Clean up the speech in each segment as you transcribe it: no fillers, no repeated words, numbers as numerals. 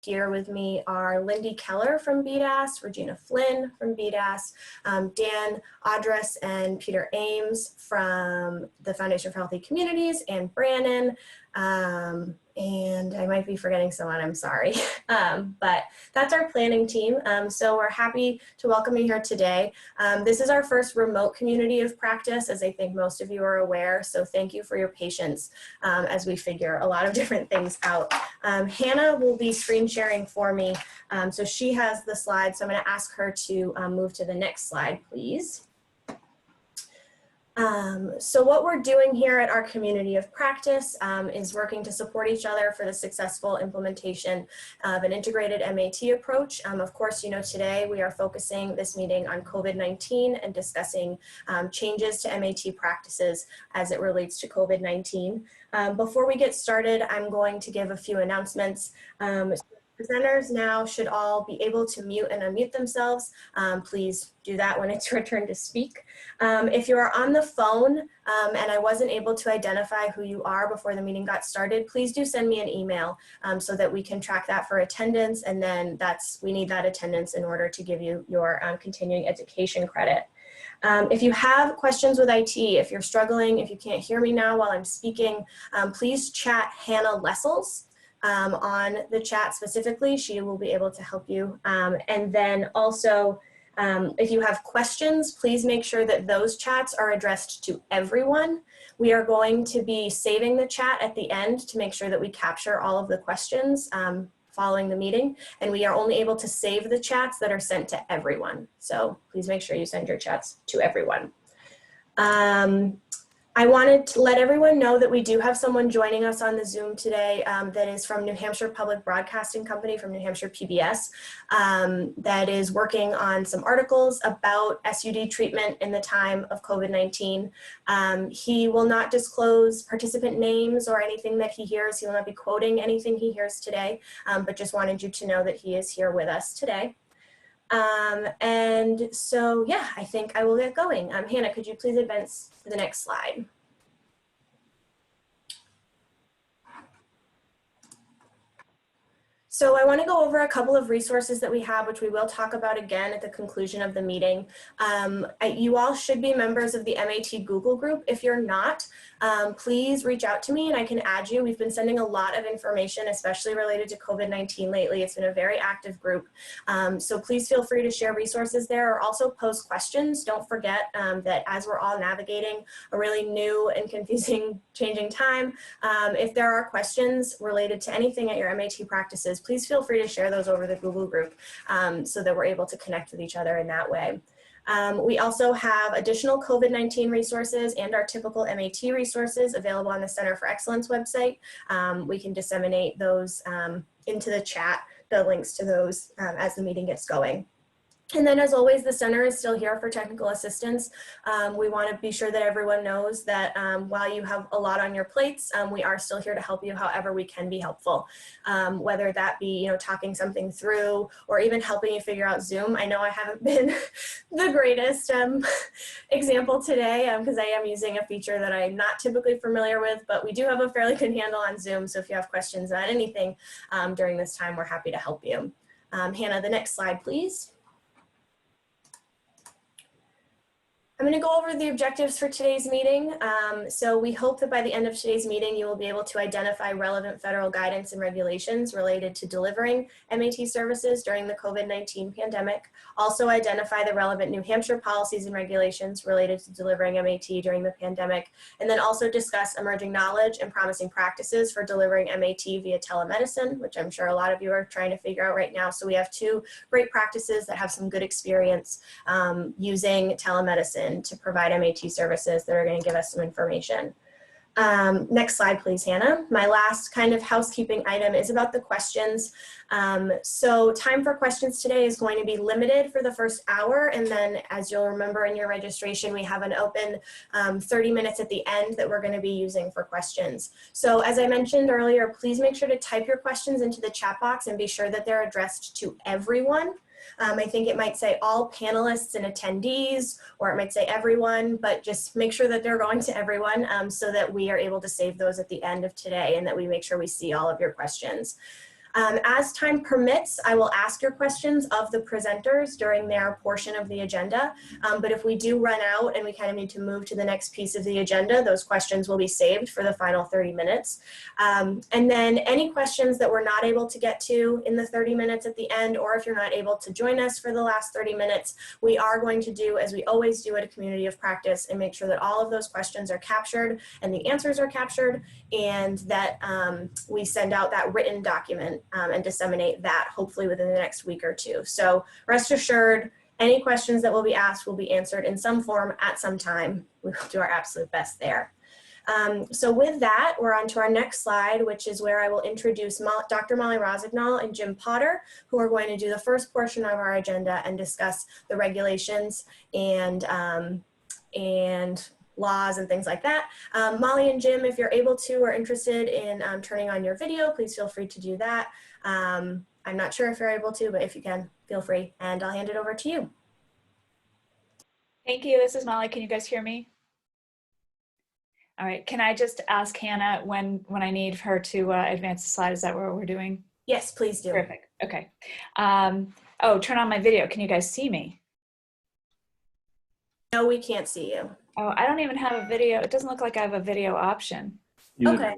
Here with me are Lindy Keller from BDAS, Regina Flynn from BDAS, Dan Audress and Peter Ames from the Foundation for Healthy Communities, and Brannon, and I might be forgetting someone, I'm sorry. But that's our planning team. So we're happy to welcome you here today. This is our first remote community of practice, as I think most of you are aware. So thank you for your patience as we figure a lot of different things out. Hannah will be screen sharing for me. So she has the slides. So I'm going to ask her to move to the next slide, please. So what we're doing here at our community of practice is working to support each other for the successful implementation of an integrated MAT approach. Of course, you know, today we are focusing this meeting on COVID-19 and discussing changes to MAT practices as it relates to COVID-19. Before we get started, I'm going to give a few announcements. Presenters now should all be able to mute and unmute themselves. Please do that when it's your turn to speak. If you are on the phone and I wasn't able to identify who you are before the meeting got started, please do send me an email so that we can track that for attendance, and then we need that attendance in order to give you your continuing education credit. If you have questions with IT, if you're struggling, if you can't hear me now while I'm speaking, please chat Hannah Lessels on the chat specifically. She will be able to help you. And then also, if you have questions, please make sure that those chats are addressed to everyone. We are going to be saving the chat at the end to make sure that we capture all of the questions following the meeting, and we are only able to save the chats that are sent to everyone. So please make sure you send your chats to everyone. I wanted to let everyone know that we do have someone joining us on the Zoom today that is from New Hampshire Public Broadcasting Company, from New Hampshire PBS, that is working on some articles about SUD treatment in the time of COVID-19. He will not disclose participant names or anything that he hears. He will not be quoting anything he hears today, but just wanted you to know that he is here with us today. And so, yeah, I think I will get going. Hannah, could you please advance to the next slide? So I want to go over a couple of resources that we have, which we will talk about again at the conclusion of the meeting. You all should be members of the MAT Google group. If you're not, please reach out to me and I can add you. We've been sending a lot of information, especially related to COVID-19 lately. It's been a very active group. So please feel free to share resources there, or also pose questions. Don't forget that as we're all navigating a really new and confusing changing time, if there are questions related to anything at your MAT practices, please feel free to share those over the Google group so that we're able to connect with each other in that way. We also have additional COVID-19 resources and our typical MAT resources available on the Center for Excellence website. We can disseminate those into the chat, the links to those as the meeting gets going. And then, as always, the center is still here for technical assistance. We want to be sure that everyone knows that while you have a lot on your plates, we are still here to help you however we can be helpful. Whether that be, you know, talking something through, or even helping you figure out Zoom. I know I haven't been the greatest example today because I am using a feature that I'm not typically familiar with, but we do have a fairly good handle on Zoom. So if you have questions about anything during this time, we're happy to help you. Hannah, the next slide, please. I'm going to go over the objectives for today's meeting. So we hope that by the end of today's meeting, you will be able to identify relevant federal guidance and regulations related to delivering MAT services during the COVID-19 pandemic. Also identify the relevant New Hampshire policies and regulations related to delivering MAT during the pandemic. And then also discuss emerging knowledge and promising practices for delivering MAT via telemedicine, which I'm sure a lot of you are trying to figure out right now. So we have two great practices that have some good experience using telemedicine to provide MAT services that are going to give us some information. Next slide, please, Hannah. My last kind of housekeeping item is about the questions. So time for questions today is going to be limited for the first hour. And then, as you'll remember in your registration, we have an open 30 minutes at the end that we're going to be using for questions. So as I mentioned earlier, please make sure to type your questions into the chat box and be sure that they're addressed to everyone. I think it might say all panelists and attendees, or it might say everyone, but just make sure that they're going to everyone so that we are able to save those at the end of today and that we make sure we see all of your questions. As time permits, I will ask your questions of the presenters during their portion of the agenda. But if we do run out and we kind of need to move to the next piece of the agenda, those questions will be saved for the final 30 minutes. And then any questions that we're not able to get to in the 30 minutes at the end, or if you're not able to join us for the last 30 minutes, we are going to do, as we always do at a community of practice, and make sure that all of those questions are captured and the answers are captured, and that we send out that written document and disseminate that hopefully within the next week or two. So rest assured, any questions that will be asked will be answered in some form at some time. We will do our absolute best there. So with that, we're on to our next slide, which is where I will introduce Dr. Molly Rosignol and Jim Potter, who are going to do the first portion of our agenda and discuss the regulations and laws and things like that. Molly and Jim, if you're able to or interested in turning on your video, please feel free to do that. I'm not sure if you're able to, but if you can, feel free, and I'll hand it over to you. Thank you. This is Molly. Can you guys hear me? All right. Can I just ask Hannah when I need her to advance the slide? Is that what we're doing? Yes, please do. Perfect. Okay. Oh, turn on my video. Can you guys see me? No, we can't see you. Oh, I don't even have a video. It doesn't look like I have a video option. Okay.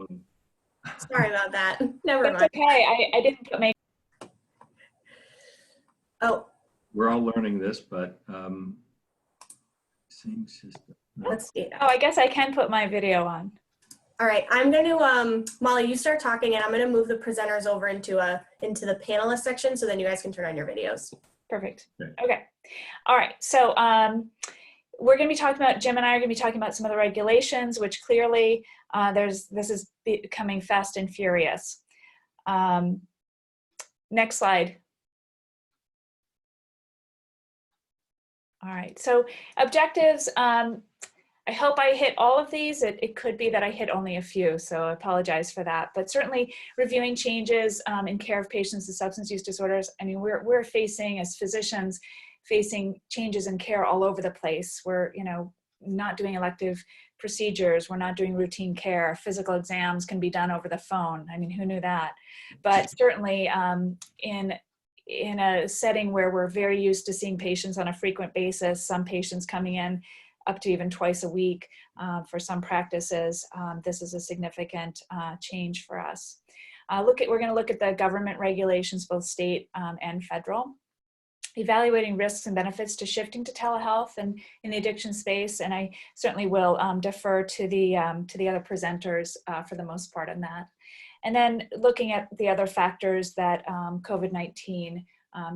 Sorry about that. Never mind. It's okay. I didn't put my... Oh. We're all learning this, but same system. Let's see. Oh, I guess I can put my video on. All right, I'm going to, Molly, you start talking, and I'm going to move the presenters over into the panelist section, so then you guys can turn on your videos. Perfect. Okay. All right. So we're going to be talking about, Jim and I are going to be talking about some of the regulations, which clearly this is becoming fast and furious. Next slide. All right. So objectives. I hope I hit all of these. It could be that I hit only a few, so I apologize for that. But certainly reviewing changes in care of patients with substance use disorders. I mean, we're facing, as physicians, facing changes in care all over the place. We're, not doing elective procedures. We're not doing routine care. Physical exams can be done over the phone. I mean, who knew that? But certainly in a setting where we're very used to seeing patients on a frequent basis, some patients coming in up to even twice a week for some practices, this is a significant change for us. We're going to look at the government regulations, both state and federal. Evaluating risks and benefits to shifting to telehealth and in the addiction space, and I certainly will defer to the other presenters for the most part on that. And then looking at the other factors that COVID-19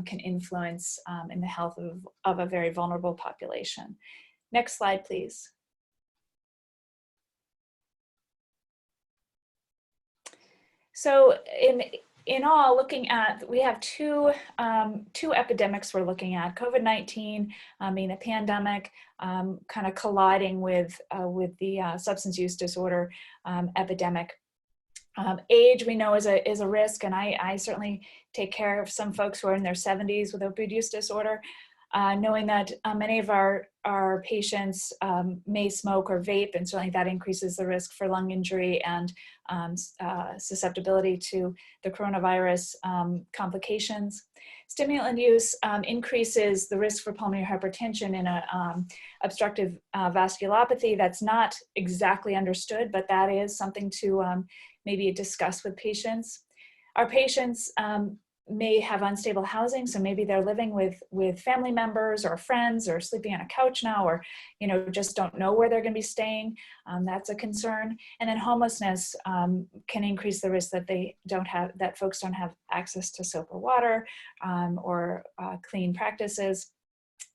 can influence in the health of a very vulnerable population. Next slide, please. So in all, looking at, we have two epidemics we're looking at. COVID-19 being a pandemic, kind of colliding with the substance use disorder epidemic. Age, we know, is a risk, and I certainly take care of some folks who are in their 70s with opioid use disorder, knowing that many of our patients may smoke or vape, and certainly that increases the risk for lung injury and susceptibility to the coronavirus complications. Stimulant use increases the risk for pulmonary hypertension in a obstructive vasculopathy. That's not exactly understood, but that is something to maybe discuss with patients. Our patients may have unstable housing, so maybe they're living with family members or friends, or sleeping on a couch now, or just don't know where they're going to be staying. That's a concern. And then homelessness can increase the risk that folks don't have access to soap or water or clean practices.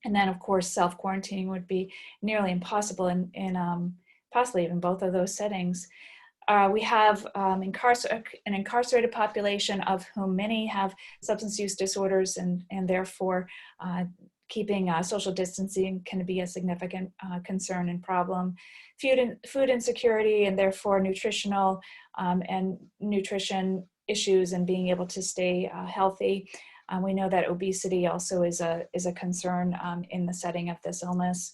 And then, of course, self-quarantining would be nearly impossible in possibly even both of those settings. We have an incarcerated population, of whom many have substance use disorders, and therefore keeping social distancing can be a significant concern and problem. Food insecurity, and therefore nutritional and nutrition issues, and being able to stay healthy. We know that obesity also is a concern in the setting of this illness.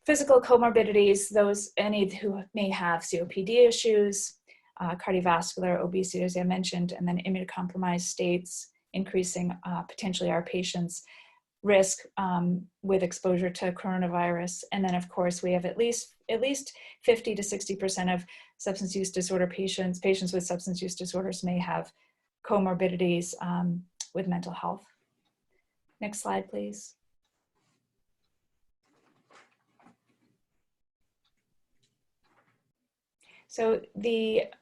Physical comorbidities, any who may have COPD issues, cardiovascular, obesity, as I mentioned, and then immunocompromised states, increasing potentially our patients' risk with exposure to coronavirus. And then, of course, we have at least 50 to 60% of substance use disorder patients with substance use disorders may have comorbidities with mental health. Next slide, please. So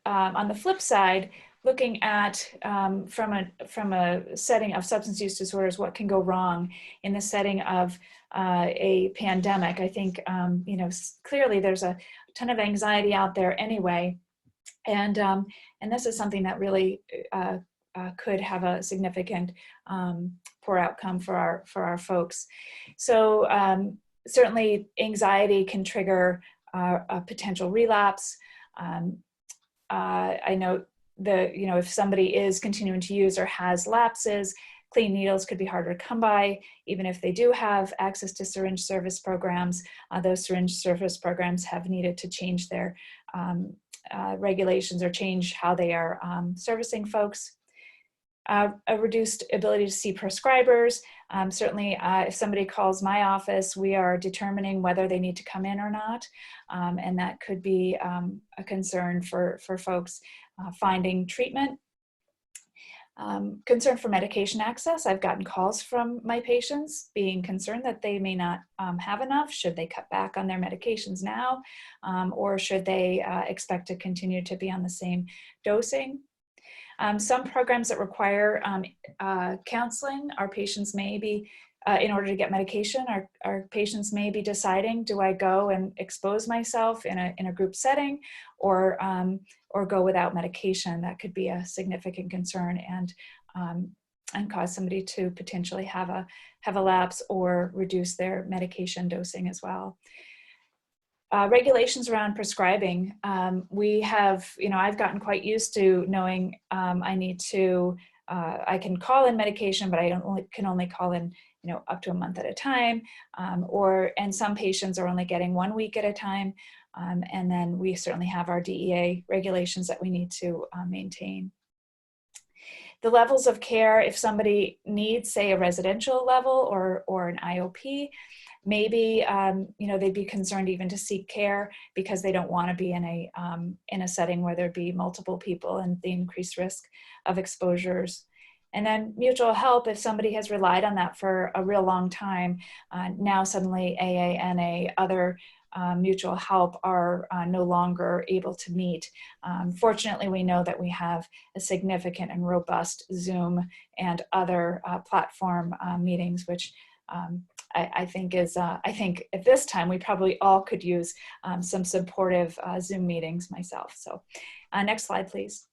on the flip side, looking at from a setting of substance use disorders, what can go wrong in the setting of a pandemic? I think clearly there's a ton of anxiety out there anyway, and this is something that really could have a significant poor outcome for our folks. So certainly anxiety can trigger a potential relapse. I know if somebody is continuing to use or has lapses, clean needles could be harder to come by, even if they do have access to syringe service programs. Those syringe service programs have needed to change their regulations or change how they are servicing folks. A reduced ability to see prescribers. Certainly, if somebody calls my office, we are determining whether they need to come in or not. And that could be a concern for folks finding treatment. Concern for medication access. I've gotten calls from my patients being concerned that they may not have enough. Should they cut back on their medications now? Or should they expect to continue to be on the same dosing? Some programs that require counseling, our patients may be, in order to get medication, our patients may be deciding, do I go and expose myself in a group setting or go without medication? That could be a significant concern and cause somebody to potentially have a lapse or reduce their medication dosing as well. Regulations around prescribing. We have, I've gotten quite used to knowing I need to, I can call in medication, but I can only call in, up to a month at a time. And some patients are only getting 1 week at a time. And then we certainly have our DEA regulations that we need to maintain. The levels of care, if somebody needs, say, a residential level or an IOP, maybe they'd be concerned even to seek care because they don't want to be in a setting where there'd be multiple people and the increased risk of exposures. And then mutual help, if somebody has relied on that for a real long time, now suddenly AA, NA, other mutual help are no longer able to meet. Fortunately, we know that we have a significant and robust Zoom and other platform meetings, which I think at this time we probably all could use some supportive Zoom meetings myself. So next slide, please.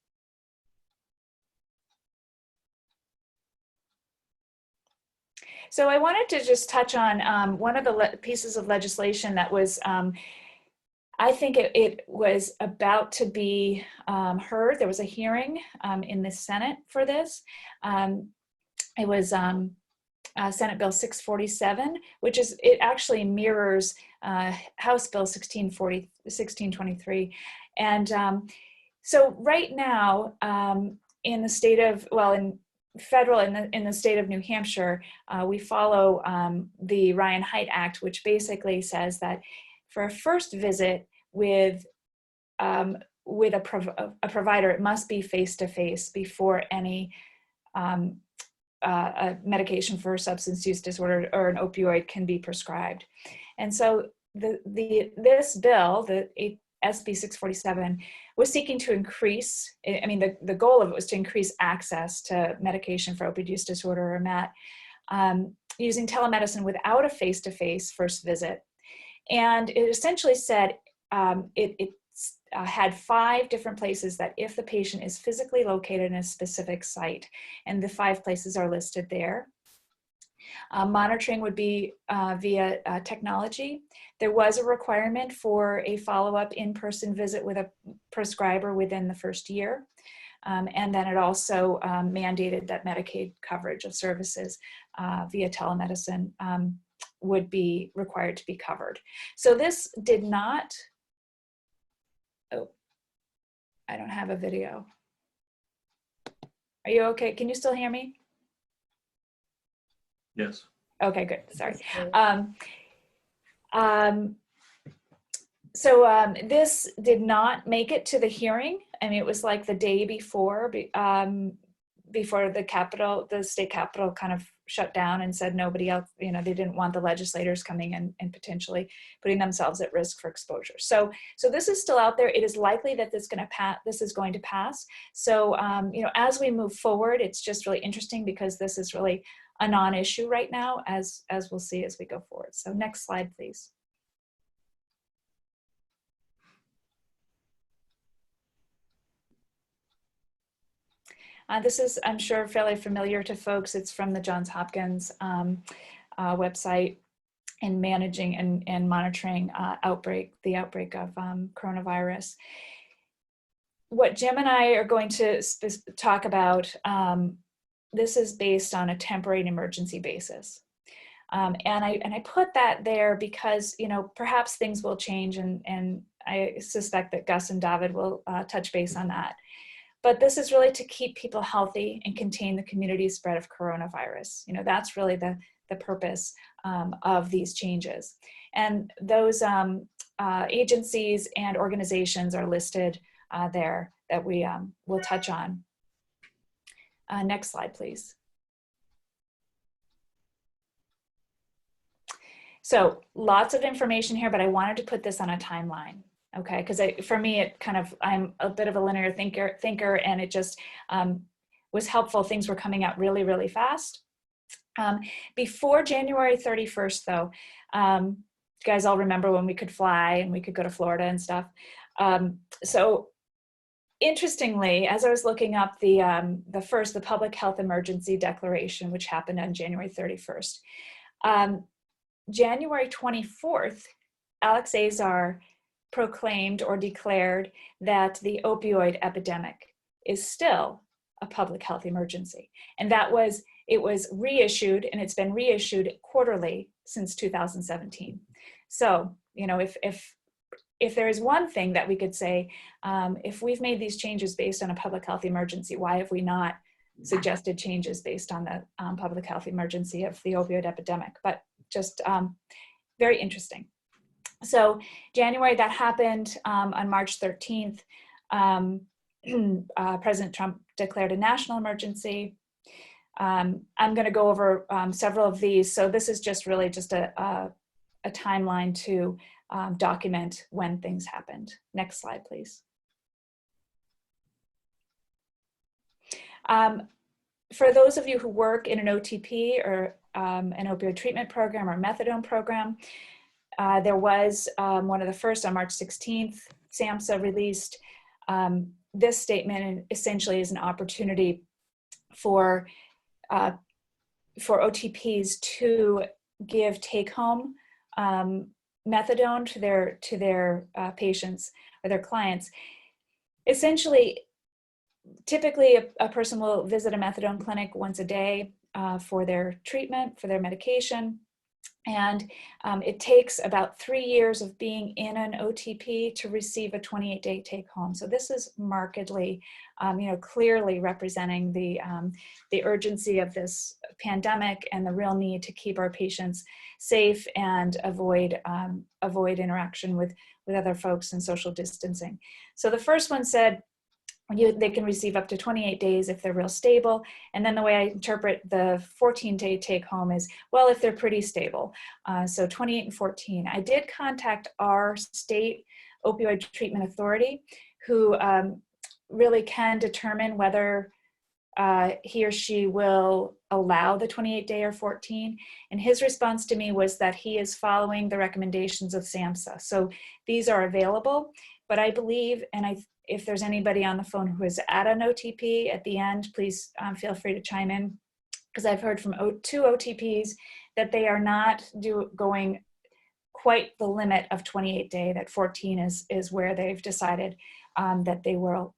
So I wanted to just touch on one of the pieces of legislation that was, I think it was about to be heard. There was a hearing in the Senate for this. It was Senate Bill 647, it actually mirrors House Bill 1623. And so right now in the state of, in the state of New Hampshire, we follow the Ryan Haidt Act, which basically says that for a first visit with a provider, it must be face-to-face before any a medication for substance use disorder or an opioid can be prescribed. And so this bill, the SB 647, was seeking to increase, the goal of it was to increase access to medication for opioid use disorder, or MAT, using telemedicine without a face-to-face first visit. And it essentially said it had 5 different places that if the patient is physically located in a specific site, and the 5 places are listed there. Monitoring would be via technology. There was a requirement for a follow-up in-person visit with a prescriber within the first year. And then it also mandated that Medicaid coverage of services via telemedicine would be required to be covered. So this did not, I don't have a video. Are you okay? Can you still hear me? yes. Okay, good. Sorry. This did not make it to the hearing. I mean, it was like the day before, before the state capitol kind of shut down and said nobody else, you know, they didn't want the legislators coming in and potentially putting themselves at risk for exposure. So this is still out there. It is likely that this is going to pass. So, you know, as we move forward, it's just really interesting because this is really a non-issue right now, as we'll see as we go forward. So next slide, please. This is, I'm sure, fairly familiar to folks. It's from the Johns Hopkins website in managing and monitoring the outbreak of coronavirus. What Jim and I are going to talk about, this is based on a temporary and emergency basis. And I put that there because, you know, perhaps things will change, and I suspect that Gus and David will touch base on that. But this is really to keep people healthy and contain the community spread of coronavirus. You know, that's really the purpose of these changes. And those agencies and organizations are listed there that we will touch on. Next slide, please. So lots of information here, but I wanted to put this on a timeline. Okay, because for me, it kind of, I'm a bit of a linear thinker, and it just was helpful. Things were coming out really, really fast. Before January 31st, though, you guys all remember when we could fly and we could go to Florida and stuff. So interestingly, as I was looking up the public health emergency declaration, which happened on January 31st, January 24th, Alex Azar proclaimed or declared that the opioid epidemic is still a public health emergency. And it was reissued, and it's been reissued quarterly since 2017. So, you know, if there is one thing that we could say, if we've made these changes based on a public health emergency, why have we not suggested changes based on the public health emergency of the opioid epidemic? But just very interesting. So January, that happened. On March 13th, President Trump declared a national emergency. I'm going to go over several of these. So this is just really just a timeline to document when things happened. Next slide, please. For those of you who work in an OTP or an opioid treatment program or methadone program, there was one of the first on March 16th, SAMHSA released this statement, and essentially is an opportunity for OTPs to give take-home methadone to their patients or their clients. Essentially, typically a person will visit a methadone clinic once a day for their treatment, for their medication. And it takes about 3 years of being in an OTP to receive a 28-day take home. So this is markedly, you know, clearly representing the urgency of this pandemic and the real need to keep our patients safe and avoid interaction with other folks and social distancing. So the first one said, they can receive up to 28 days if they're real stable. And then the way I interpret the 14-day take home is, well, if they're pretty stable. So 28 and 14. I did contact our state opioid treatment authority, who really can determine whether he or she will allow the 28-day or 14. And his response to me was that he is following the recommendations of SAMHSA. So these are available, but I believe, and if there's anybody on the phone who is at an OTP at the end, please feel free to chime in, because I've heard from 2 OTPs that they are not going quite the limit of 28-day, that 14 is where they've decided that they will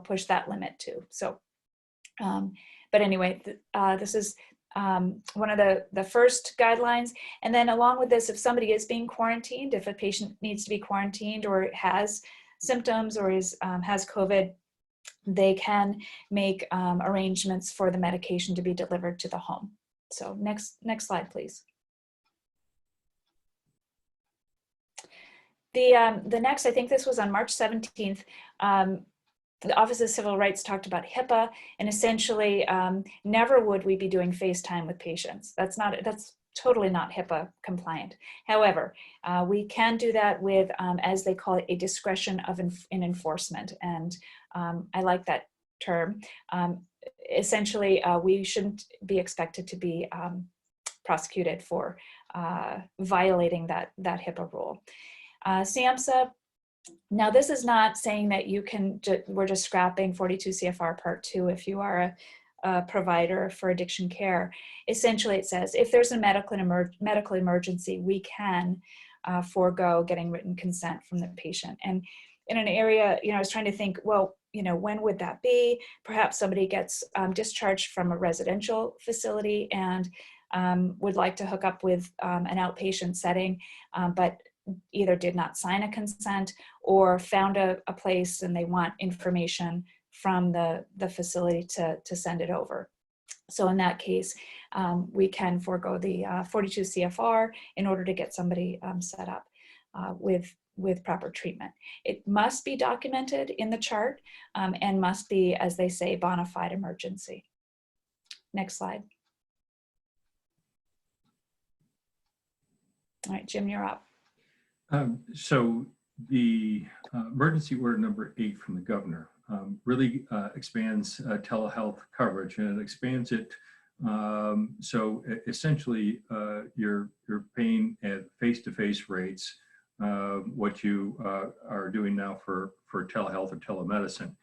push that limit to. So, but anyway, this is one of the first guidelines. And then along with this, if somebody is being quarantined, if a patient needs to be quarantined or has symptoms or has COVID, they can make arrangements for the medication to be delivered to the home. So next slide, please. The next, I think this was on March 17th, the Office of Civil Rights talked about HIPAA, and essentially never would we be doing FaceTime with patients. That's totally not HIPAA compliant. However, we can do that with, as they call it, a discretion of in enforcement. And I like that term. Essentially, we shouldn't be expected to be prosecuted for violating that HIPAA rule. SAMHSA, now this is not saying that you can, we're just scrapping 42 CFR Part 2 if you are a provider for addiction care. Essentially it says if there's a medical emergency, we can forego getting written consent from the patient. And in an area, I was trying to think, well, when would that be? Perhaps somebody gets discharged from a residential facility and would like to hook up with an outpatient setting, but either did not sign a consent or found a place and they want information from the facility to send it over. So in that case, we can forego the 42 CFR in order to get somebody set up with proper treatment. It must be documented in the chart and must be, as they say, bona fide emergency. Next slide. All right, Jim, you're up. So the emergency order number 8 from the governor really expands telehealth coverage, and it expands it. So essentially, you're paying at face-to-face rates what you are doing now for telehealth or telemedicine.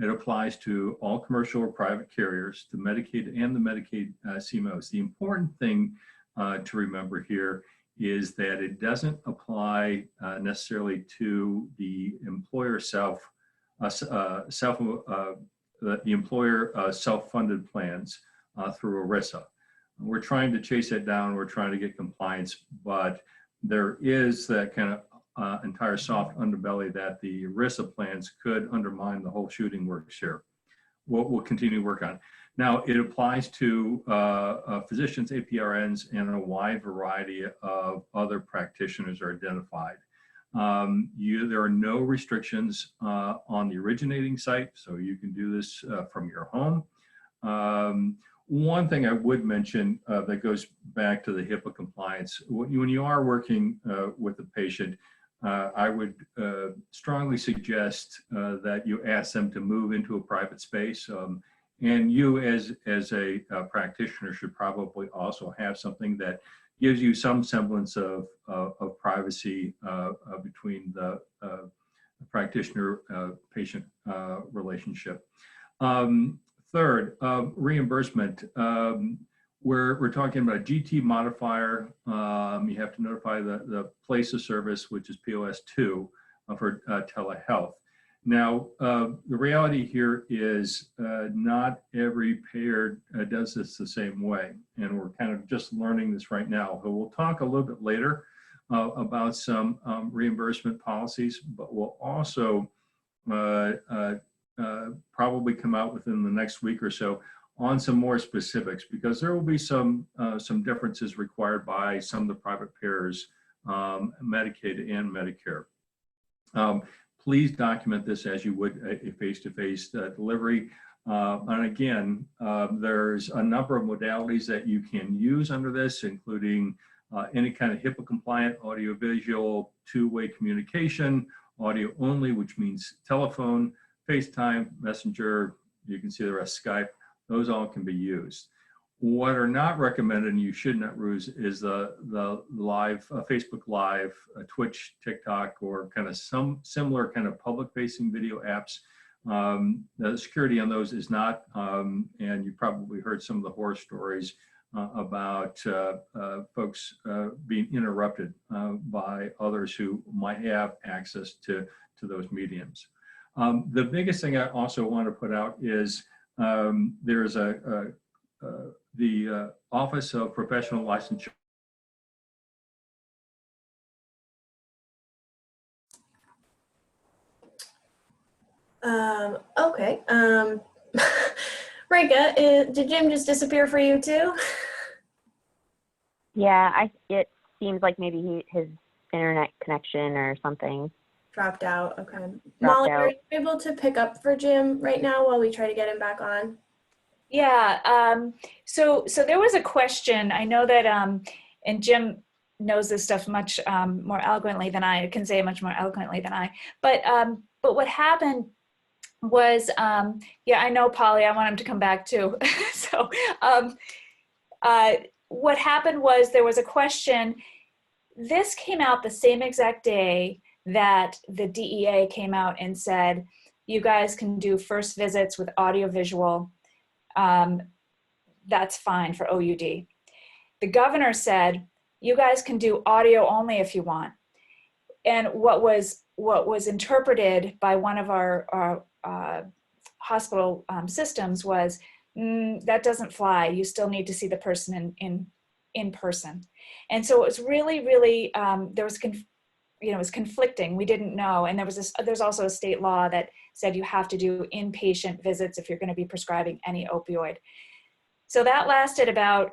It applies to all commercial or private carriers, the Medicaid and the Medicaid CMOs. The important thing to remember here is that it doesn't apply necessarily to the employer the employer self-funded plans through ERISA. We're trying to chase that down. We're trying to get compliance, but there is that kind of entire soft underbelly that the ERISA plans could undermine the whole shooting works here. We'll continue to work on. Now, it applies to physicians, APRNs, and a wide variety of other practitioners are identified. There are no restrictions on the originating site, so you can do this from your home. One thing I would mention that goes back to the HIPAA compliance, when you are working with a patient, I would strongly suggest that you ask them to move into a private space. And you as a practitioner should probably also have something that gives you some semblance of privacy between the practitioner-patient relationship. Third, reimbursement. We're talking about a GT modifier. You have to notify the place of service, which is POS 2 for telehealth. Now, the reality here is not every payer does this the same way, and we're kind of just learning this right now. But we'll talk a little bit later about some reimbursement policies, but we'll also probably come out within the next week or so on some more specifics, because there will be some differences required by some of the private payers, Medicaid and Medicare. Please document this as you would a face-to-face delivery. And again, there's a number of modalities that you can use under this, including any kind of HIPAA compliant audiovisual two-way communication, audio only, which means telephone, FaceTime, Messenger, you can see the rest, Skype, those all can be used. What are not recommended and you should not use is the live, Facebook Live, Twitch, TikTok, or kind of some similar kind of public-facing video apps. The security on those is not, and you probably heard some of the horror stories about folks being interrupted by others who might have access to those mediums. The biggest thing I also want to put out is there's the Office of Professional Licensure. Okay. Rika, did Jim just disappear for you too? Yeah, it seems like maybe his internet connection or something Dropped out. Okay. dropped Molly, are out. you able to pick up for Jim right now while we try to get him back on? Yeah, so there was a question. I know that, and Jim knows this stuff much more eloquently than I can say, much more eloquently than I. But what happened was, yeah, I know, Polly. I want him to come back too. So what happened was there was a question. This came out the same exact day that the DEA came out and said, you guys can do first visits with audiovisual. That's fine for OUD. The governor said, you guys can do audio only if you want. And what was interpreted by one of our hospital systems was, that doesn't fly. You still need to see the person in person. And so it was really, there was, it was conflicting. We didn't know. And there's also a state law that said you have to do inpatient visits if you're going to be prescribing any opioid. So that lasted about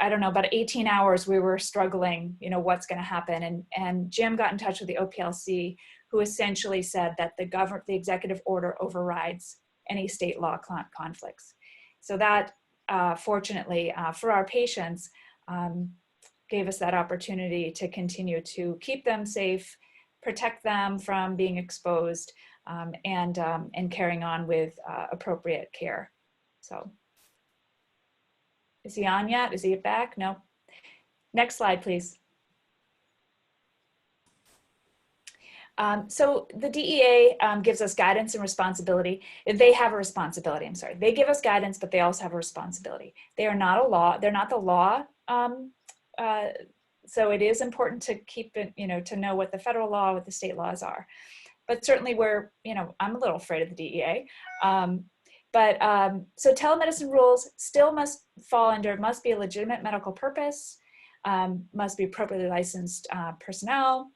18 hours. We were struggling, what's going to happen. And Jim got in touch with the OPLC, who essentially said that the executive order overrides any state law conflicts. So that, fortunately, for our patients, gave us that opportunity to continue to keep them safe, protect them from being exposed, and carrying on with appropriate care. So. Is he on yet? Is he back? No. Next slide, please. So the DEA gives us guidance and responsibility. They have a responsibility, I'm sorry. They give us guidance, but they also have a responsibility. They are not a law. They're not the law. So it is important to keep it, to know what the federal law, what the state laws are. But certainly we're, I'm a little afraid of the DEA. So telemedicine rules still must fall under, must be a legitimate medical purpose, must be appropriately licensed personnel.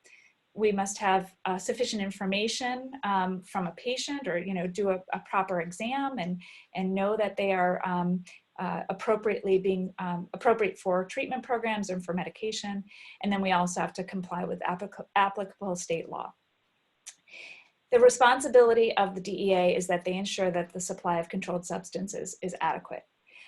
We must have sufficient information from a patient, or do a proper exam and know that they are appropriately being appropriate for treatment programs or for medication. And then we also have to comply with applicable state law. The responsibility of the DEA is that they ensure that the supply of controlled substances is adequate.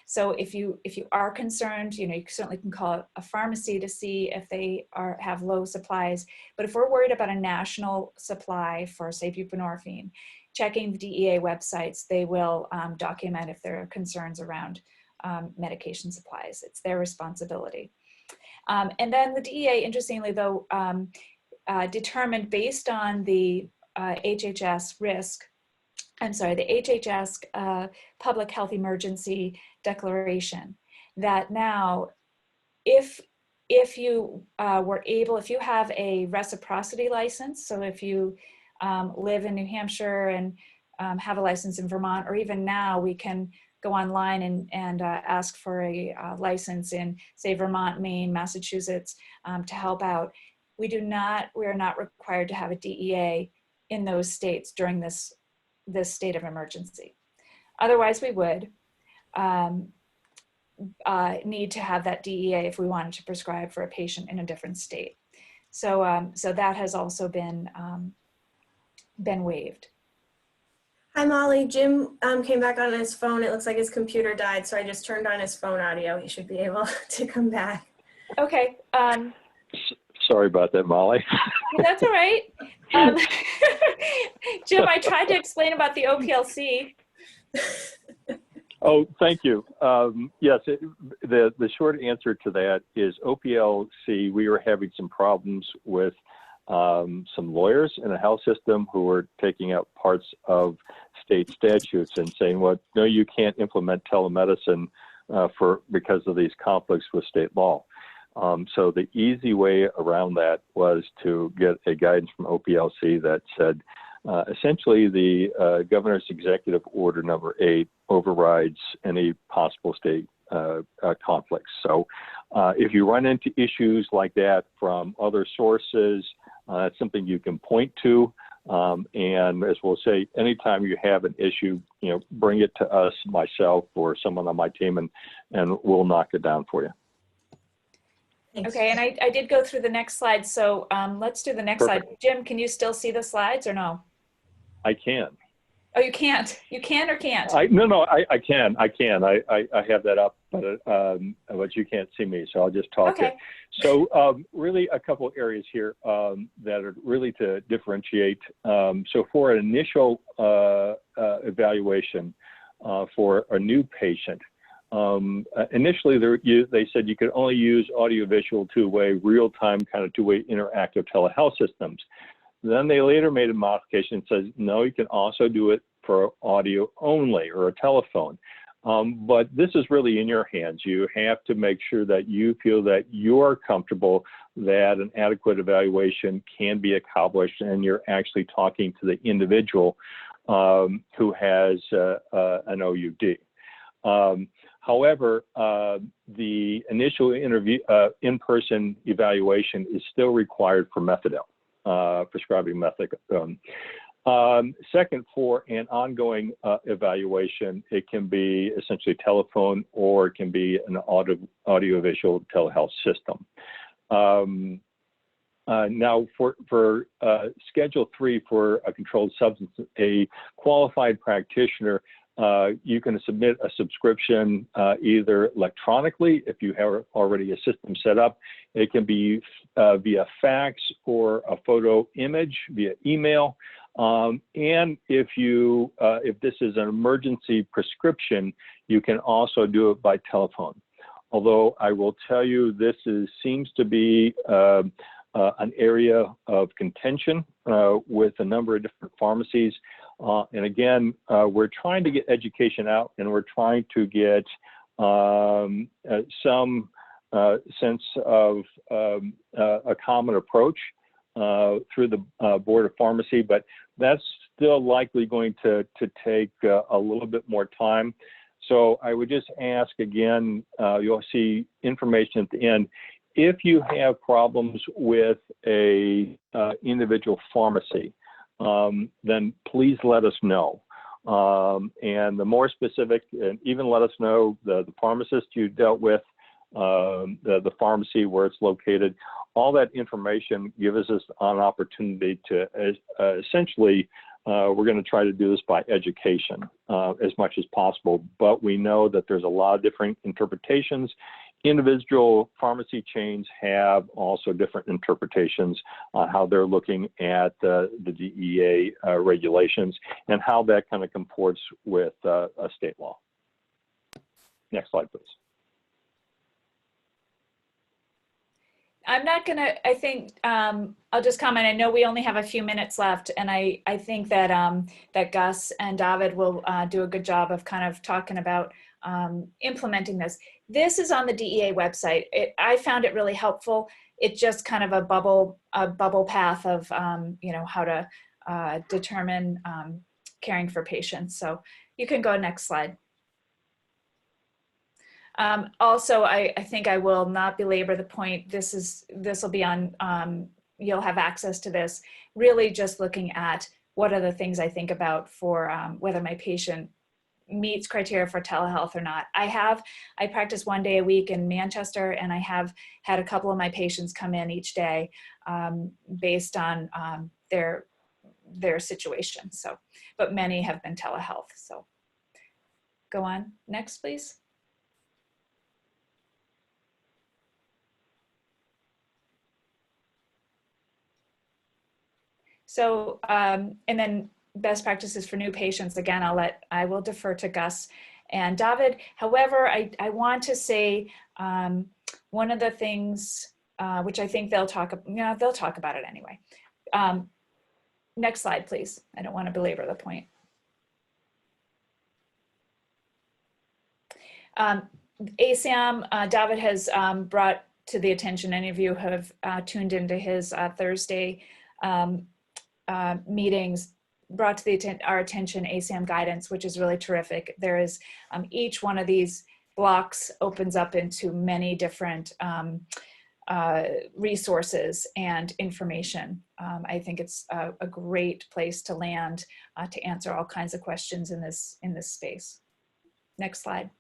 So if you are concerned, you certainly can call a pharmacy to see if they have low supplies. But if we're worried about a national supply for, say, buprenorphine, checking the DEA websites, they will document if there are concerns around medication supplies. It's their responsibility. And then the DEA, interestingly though, determined based on the HHS the HHS public health emergency declaration, that now if you if you have a reciprocity license, so if you live in New Hampshire and have a license in Vermont, or even now we can go online and ask for a license in, say, Vermont, Maine, Massachusetts, to help out. We are not required to have a DEA in those states during this state of emergency. Otherwise, we would need to have that DEA if we wanted to prescribe for a patient in a different state. So, so that has also been waived. Hi, Molly. Jim came back on his phone. It looks like his computer died, so I just turned on his phone audio. He should be able to come back. Okay. Sorry about that, Molly. That's all right. Jim, I tried to explain about the OPLC. Oh, thank you. Yes, the short answer to that is OPLC, we were having some problems with some lawyers in the health system who were taking out parts of state statutes and saying, well, no, you can't implement telemedicine because of these conflicts with state law. So the easy way around that was to get a guidance from OPLC that said, essentially the governor's executive order number 8 overrides any possible state conflicts. So if you run into issues like that from other sources, that's something you can point to. And as we'll say, anytime you have an issue, bring it to us, myself, or someone on my team, and we'll knock it down for you. Thanks. Okay, and I did go through the next slide, so let's do the next Perfect. slide. Jim, can you still see the slides or no? I can. Oh, you can't. You can or can't? No, I can. I have that up, but you can't see me, so I'll just talk Okay. it. So really a couple areas here that are really to differentiate. So for an initial evaluation for a new patient, initially they said you could only use audiovisual two-way, real-time kind of two-way interactive telehealth systems. Then they later made a modification and said, no, you can also do it for audio only or a telephone. But this is really in your hands. You have to make sure that you feel that you're comfortable that an adequate evaluation can be accomplished and you're actually talking to the individual who has an OUD. However, the initial in-person evaluation is still required for methadone. Prescribing methadone. Second, for an ongoing evaluation, it can be essentially telephone or it can be an audiovisual telehealth system. Now, for Schedule 3 for a controlled substance, a qualified practitioner, you can submit a subscription either electronically if you have already a system set up. It can be via fax or a photo image via email. And if this is an emergency prescription, you can also do it by telephone. Although I will tell you, this seems to be an area of contention with a number of different pharmacies. And again, we're trying to get education out, and we're trying to get some sense of a common approach through the Board of Pharmacy, but that's still likely going to take a little bit more time. So I would just ask again, you'll see information at the end. If you have problems with a individual pharmacy, then please let us know. And the more specific, and even let us know the pharmacist you dealt with, the pharmacy where it's located, all that information gives us an opportunity to essentially, we're going to try to do this by education as much as possible, but we know that there's a lot of different interpretations. Individual pharmacy chains have also different interpretations on how they're looking at the DEA regulations and how that kind of comports with a state law. Next slide, please. I'm not gonna, I think, I'll just comment. I know we only have a few minutes left, and I think that, that Gus and David will do a good job of kind of talking about implementing this. This is on the DEA website. I found it really helpful. It's just kind of a bubble path of, you know, how to determine caring for patients. So you can go next slide. Also, I think I will not belabor the point. This will be on, you'll have access to this, really just looking at what are the things I think about for whether my patient meets criteria for telehealth or not. I practice 1 day a week in Manchester, and I have had a couple of my patients come in each day based on their situation. So, but many have been telehealth. So go on, next, please. So, and then best practices for new patients. Again, I will defer to Gus and David. However, I want to say one of the things which I think they'll talk about it anyway. Next slide, please. I don't want to belabor the point. ASAM, David has brought to the attention, any of you have tuned into his Thursday meetings, brought to our attention ASAM guidance, which is really terrific. There is each one of these blocks opens up into many different resources and information. I think it's a great place to land to answer all kinds of questions in this space. Next slide.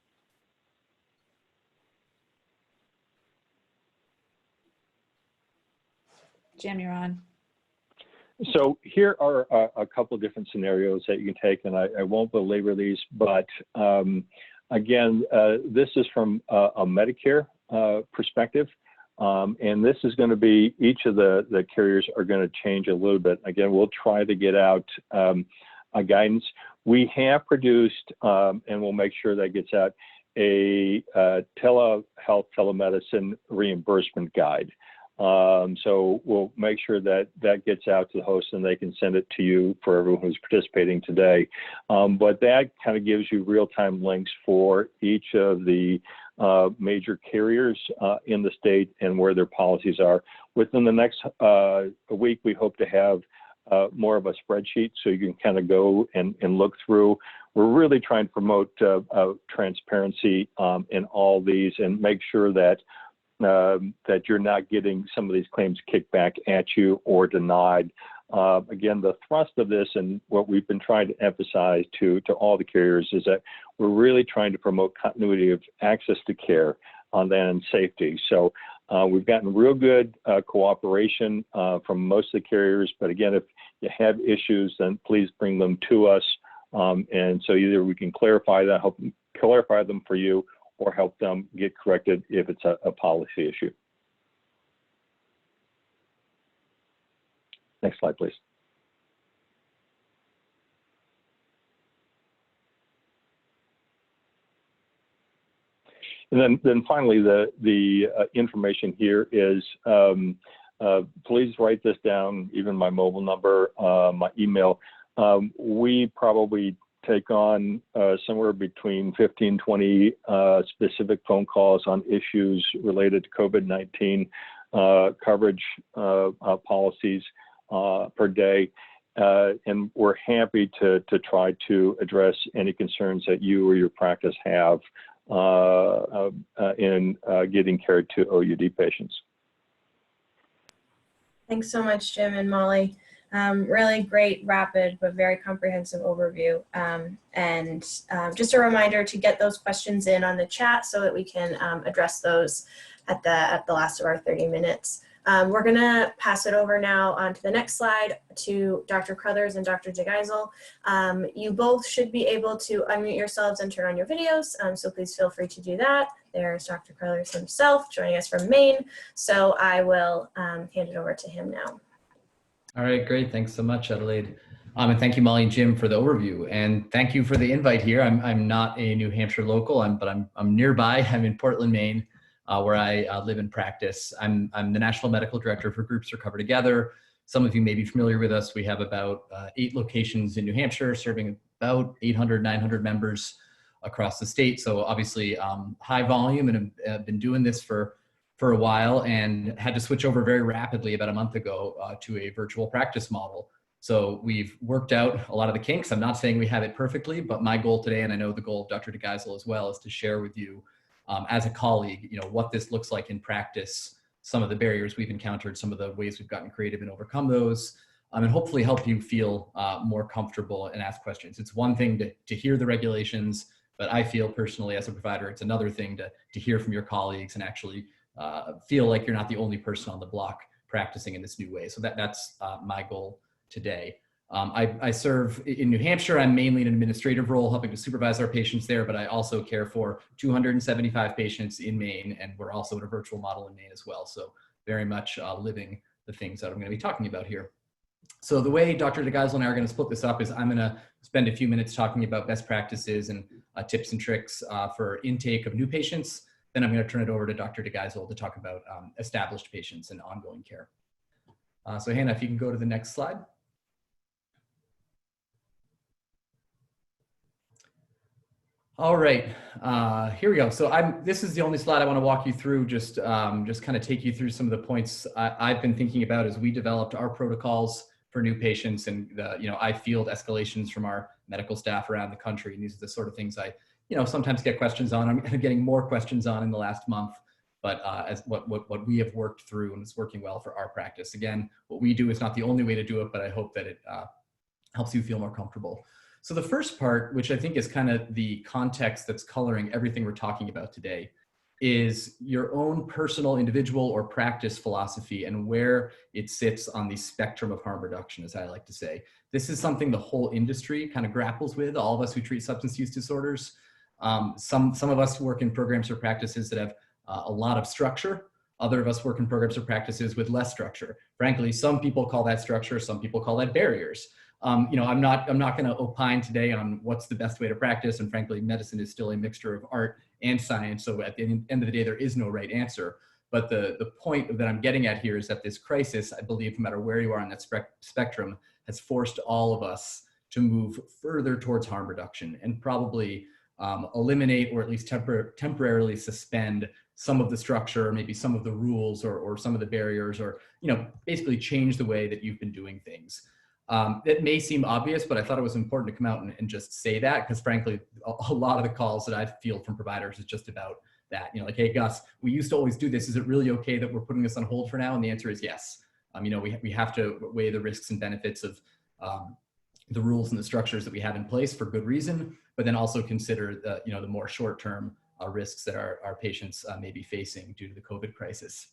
Jim, you're on. So here are a couple of different scenarios that you can take, and I won't belabor these, but again, this is from a Medicare perspective. And this is going to be, each of the carriers are going to change a little bit. Again, we'll try to get out a guidance. We have produced, and we'll make sure that gets out, a telehealth, telemedicine reimbursement guide. So we'll make sure that that gets out to the host and they can send it to you for everyone who's participating today. But that kind of gives you real-time links for each of the major carriers in the state and where their policies are. Within the next week, we hope to have more of a spreadsheet so you can kind of go and look through. We're really trying to promote transparency in all these and make sure that that you're not getting some of these claims kicked back at you or denied. Again, the thrust of this and what we've been trying to emphasize to all the carriers is that we're really trying to promote continuity of access to care on that and safety. So we've gotten real good cooperation from most of the carriers, but again, if you have issues, then please bring them to us. And so either we can clarify that, help clarify them for you, or help them get corrected if it's a policy issue. Next slide, please. And then finally, the information here is, please write this down, even my mobile number, my email. We probably take on somewhere between 15, 20 specific phone calls on issues related to COVID-19 coverage policies per day. And we're happy to try to address any concerns that you or your practice have in getting care to OUD patients. Thanks so much, Jim and Molly. Really great, rapid, but very comprehensive overview. Just a reminder to get those questions in on the chat so that we can address those at the last of our 30 minutes. We're gonna pass it over now onto the next slide to Dr. Crothers and Dr. DeGeisel. You both should be able to unmute yourselves and turn on your videos, so please feel free to do that. There's Dr. Crothers himself joining us from Maine, so I will hand it over to him now. All right, great. Thanks so much, Adelaide. And thank you, Molly and Jim, for the overview. And thank you for the invite here. I'm not a New Hampshire local, but I'm nearby. I'm in Portland, Maine, where I live and practice. I'm the National Medical Director for Groups Recover Together. Some of you may be familiar with us. We have about 8 locations in New Hampshire, serving about 800, 900 members across the state. So obviously high volume, and have been doing this for a while, and had to switch over very rapidly about a month ago to a virtual practice model. So we've worked out a lot of the kinks. I'm not saying we have it perfectly, but my goal today, and I know the goal of Dr. DeGeisel as well, is to share with you as a colleague, what this looks like in practice, some of the barriers we've encountered, some of the ways we've gotten creative and overcome those, and hopefully help you feel more comfortable and ask questions. It's one thing to hear the regulations, but I feel personally as a provider, it's another thing to hear from your colleagues and actually feel like you're not the only person on the block practicing in this new way. So that's my goal today. I serve in New Hampshire. I'm mainly in an administrative role, helping to supervise our patients there, but I also care for 275 patients in Maine, and we're also in a virtual model in Maine as well. So very much living the things that I'm going to be talking about here. So the way Dr. DeGeisel and I are going to split this up is I'm going to spend a few minutes talking about best practices and tips and tricks for intake of new patients. Then I'm going to turn it over to Dr. DeGeisel to talk about established patients and ongoing care. So Hannah, if you can go to the next slide. All right, here we go. So this is the only slide I want to walk you through, just kind of take you through some of the points I've been thinking about as we developed our protocols for new patients. And I field escalations from our medical staff around the country. And these are the sort of things I sometimes get questions on. I'm getting more questions on in the last month. but as what we have worked through and is working well for our practice. Again, what we do is not the only way to do it, but I hope that it helps you feel more comfortable. So the first part, which I think is kind of the context that's coloring everything we're talking about today, is your own personal, individual, or practice philosophy and where it sits on the spectrum of harm reduction, as I like to say. This is something the whole industry kind of grapples with, all of us who treat substance use disorders. Some of us work in programs or practices that have a lot of structure. Other of us work in programs or practices with less structure. Frankly, some people call that structure, some people call that barriers. I'm not going to opine today on what's the best way to practice, and frankly, medicine is still a mixture of art and science. So at the end of the day, there is no right answer. But the point that I'm getting at here is that this crisis, I believe, no matter where you are on that spectrum, has forced all of us to move further towards harm reduction and probably eliminate or at least temporarily suspend some of the structure, maybe some of the rules or some of the barriers, or basically change the way that you've been doing things. It may seem obvious, but I thought it was important to come out and just say that, because frankly, a lot of the calls that I field from providers is just about that. Like, hey, Gus, we used to always do this. Is it really okay that we're putting this on hold for now? And the answer is yes. We have to weigh the risks and benefits of the rules and the structures that we have in place for good reason, but then also consider the more short-term risks that our patients may be facing due to the COVID crisis.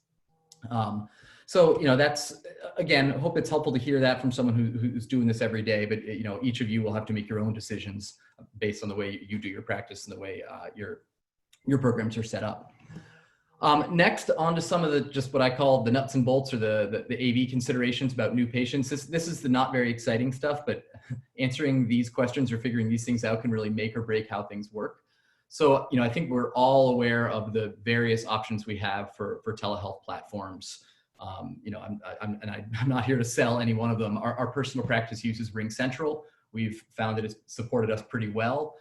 So that's, again, I hope it's helpful to hear that from someone who's doing this every day, but each of you will have to make your own decisions based on the way you do your practice and the way your programs are set up. Next, on to some of the, just what I call the nuts and bolts, or the AV considerations about new patients. This is the not very exciting stuff, but answering these questions or figuring these things out can really make or break how things work. So, I think we're all aware of the various options we have for telehealth platforms. I'm not here to sell any one of them. Our personal practice uses RingCentral. We've found that it's supported us pretty well.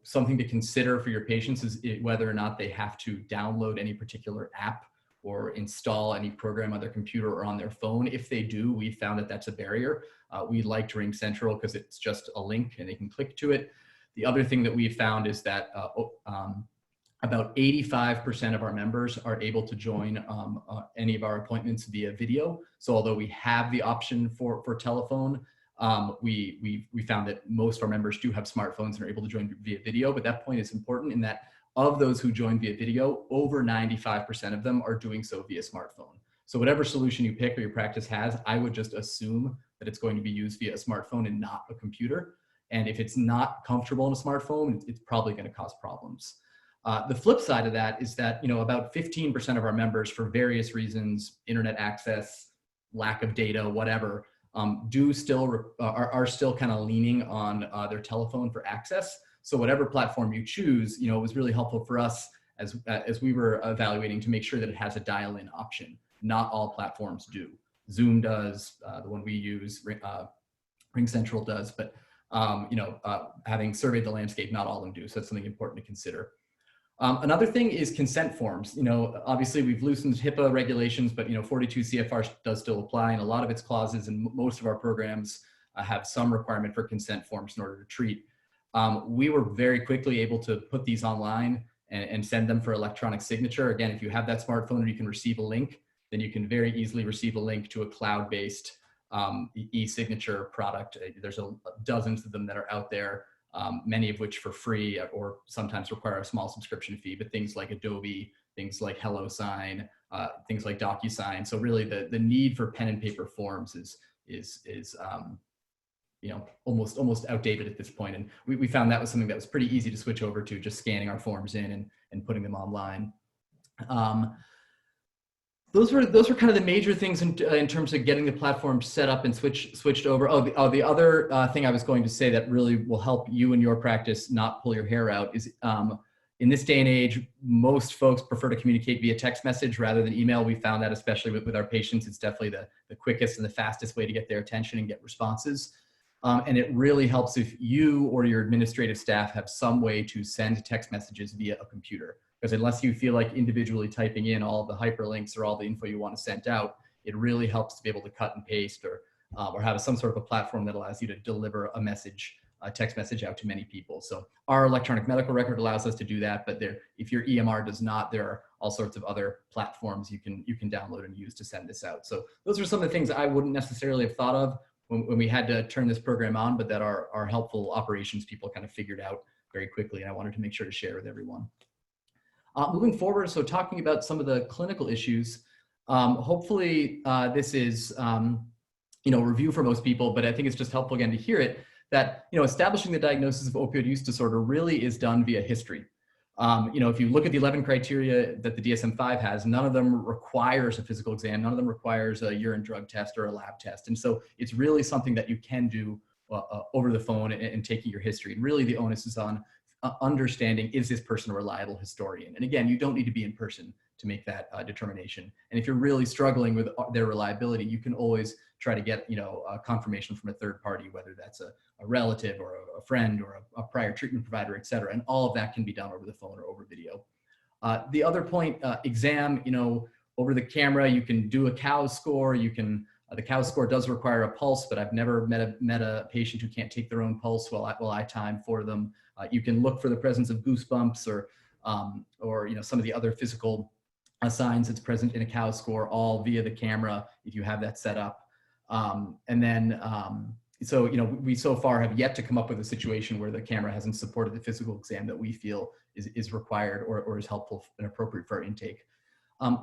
Something to consider for your patients is whether or not they have to download any particular app or install any program on their computer or on their phone. If they do, we found that that's a barrier. We liked RingCentral because it's just a link and they can click to it. The other thing that we found is that about 85% of our members are able to join any of our appointments via video. So although we have the option for telephone, we found that most of our members do have smartphones and are able to join via video. But that point is important in that of those who join via video, over 95% of them are doing so via smartphone. So whatever solution you pick or your practice has, I would just assume that it's going to be used via a smartphone and not a computer. And if it's not comfortable in a smartphone, it's probably going to cause problems. The flip side of that is that, about 15% of our members, for various reasons, internet access, lack of data, whatever, are still kind of leaning on their telephone for access. So whatever platform you choose, it was really helpful for us as we were evaluating to make sure that it has a dial-in option. Not all platforms do. Zoom does, the one we use, RingCentral does, but having surveyed the landscape, not all of them do. So that's something important to consider. Another thing is consent forms. Obviously we've loosened HIPAA regulations, but 42 CFR does still apply, and a lot of its clauses and most of our programs have some requirement for consent forms in order to treat. We were very quickly able to put these online and send them for electronic signature. Again, if you have that smartphone and you can receive a link, then you can very easily receive a link to a cloud-based e-signature product. There's dozens of them that are out there. Many of which for free or sometimes require a small subscription fee, but things like Adobe, things like HelloSign, things like DocuSign. So really the need for pen and paper forms is almost outdated at this point. And we found that was something that was pretty easy to switch over to, just scanning our forms in and putting them online. Those were kind of the major things in terms of getting the platform set up and switched over. The other thing I was going to say that really will help you and your practice not pull your hair out is in this day and age, most folks prefer to communicate via text message rather than email. We found that especially with our patients, it's definitely the quickest and the fastest way to get their attention and get responses. And it really helps if you or your administrative staff have some way to send text messages via a computer. Because unless you feel like individually typing in all the hyperlinks or all the info you want to send out, it really helps to be able to cut and paste or have some sort of a platform that allows you to deliver a message text message out to many people. So our electronic medical record allows us to do that, but if your EMR does not, there are all sorts of other platforms you can download and use to send this out. So those are some of the things I wouldn't necessarily have thought of when we had to turn this program on, but that our helpful operations people kind of figured out very quickly, and I wanted to make sure to share with everyone. Moving forward, so talking about some of the clinical issues, hopefully this is review for most people, but I think it's just helpful again to hear it, that establishing the diagnosis of opioid use disorder really is done via history. If you look at the 11 criteria that the DSM-5 has, none of them requires a physical exam, none of them requires a urine drug test or a lab test. And so it's really something that you can do over the phone and taking your history. And really the onus is on understanding, is this person a reliable historian? And again, you don't need to be in person to make that determination. And if you're really struggling with their reliability, you can always try to get a confirmation from a third party, whether that's a relative or a friend or a prior treatment provider, et cetera. And all of that can be done over the phone or over video. The other point, exam, over the camera, you can do a COWS score. You can, the COWS score does require a pulse, but I've never met a patient who can't take their own pulse while I time for them. You can look for the presence of goosebumps or some of the other physical signs that's present in a COWS score, all via the camera if you have that set up. We so far have yet to come up with a situation where the camera hasn't supported the physical exam that we feel is required or is helpful and appropriate for our intake.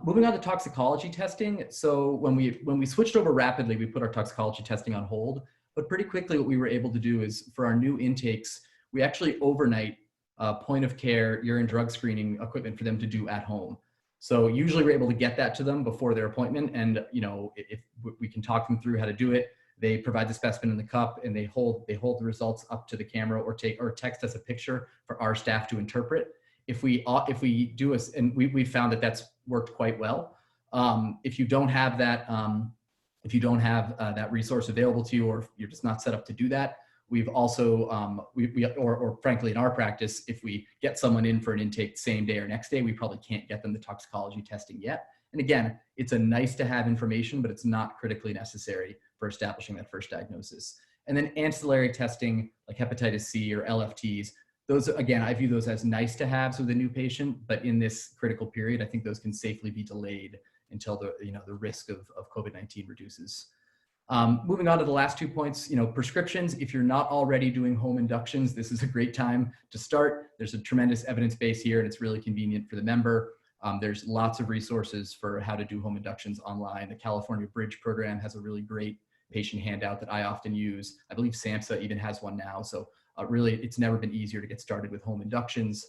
Moving on to toxicology testing. So when we switched over rapidly, we put our toxicology testing on hold, but pretty quickly what we were able to do is for our new intakes, we actually overnight point of care urine drug screening equipment for them to do at home. So usually we're able to get that to them before their appointment. And, if we can talk them through how to do it, they provide the specimen in the cup and they hold the results up to the camera or text us a picture for our staff to interpret. If we do this, and we found that that's worked quite well. If you don't have that, that resource available to you, or if you're just not set up to do that, we've also, or frankly, in our practice, if we get someone in for an intake same day or next day, we probably can't get them the toxicology testing yet. And again, it's a nice to have information, but it's not critically necessary for establishing that first diagnosis. And then ancillary testing like hepatitis C or LFTs, those, again, I view those as nice to haves with a new patient, but in this critical period, I think those can safely be delayed until the risk of COVID-19 reduces. Moving on to the last 2 points, prescriptions. If you're not already doing home inductions, this is a great time to start. There's a tremendous evidence base here and it's really convenient for the member. There's lots of resources for how to do home inductions online. The California Bridge program has a really great patient handout that I often use. I believe SAMHSA even has one now. So really, it's never been easier to get started with home inductions.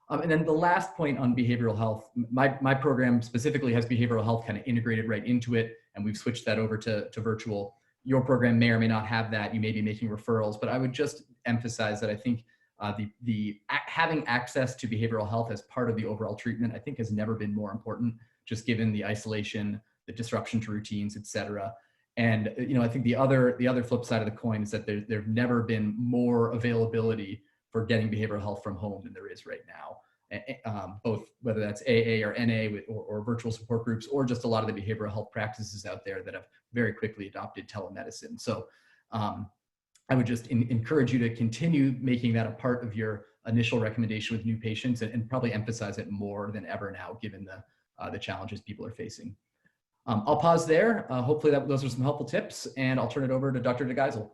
And then the last point on behavioral health, my program specifically has behavioral health kind of integrated right into it, and we've switched that over to virtual. Your program may or may not have that. You may be making referrals, but I would just emphasize that I think having access to behavioral health as part of the overall treatment, I think has never been more important, just given the isolation, the disruption to routines, et cetera. And I think the other flip side of the coin is that there's never been more availability for getting behavioral health from home than there is right now. Both whether that's AA or NA or virtual support groups, or just a lot of the behavioral health practices out there that have very quickly adopted telemedicine. So I would just encourage you to continue making that a part of your initial recommendation with new patients and probably emphasize it more than ever now, given the challenges people are facing. I'll pause there. Hopefully those are some helpful tips, and I'll turn it over to Dr. de Geisel.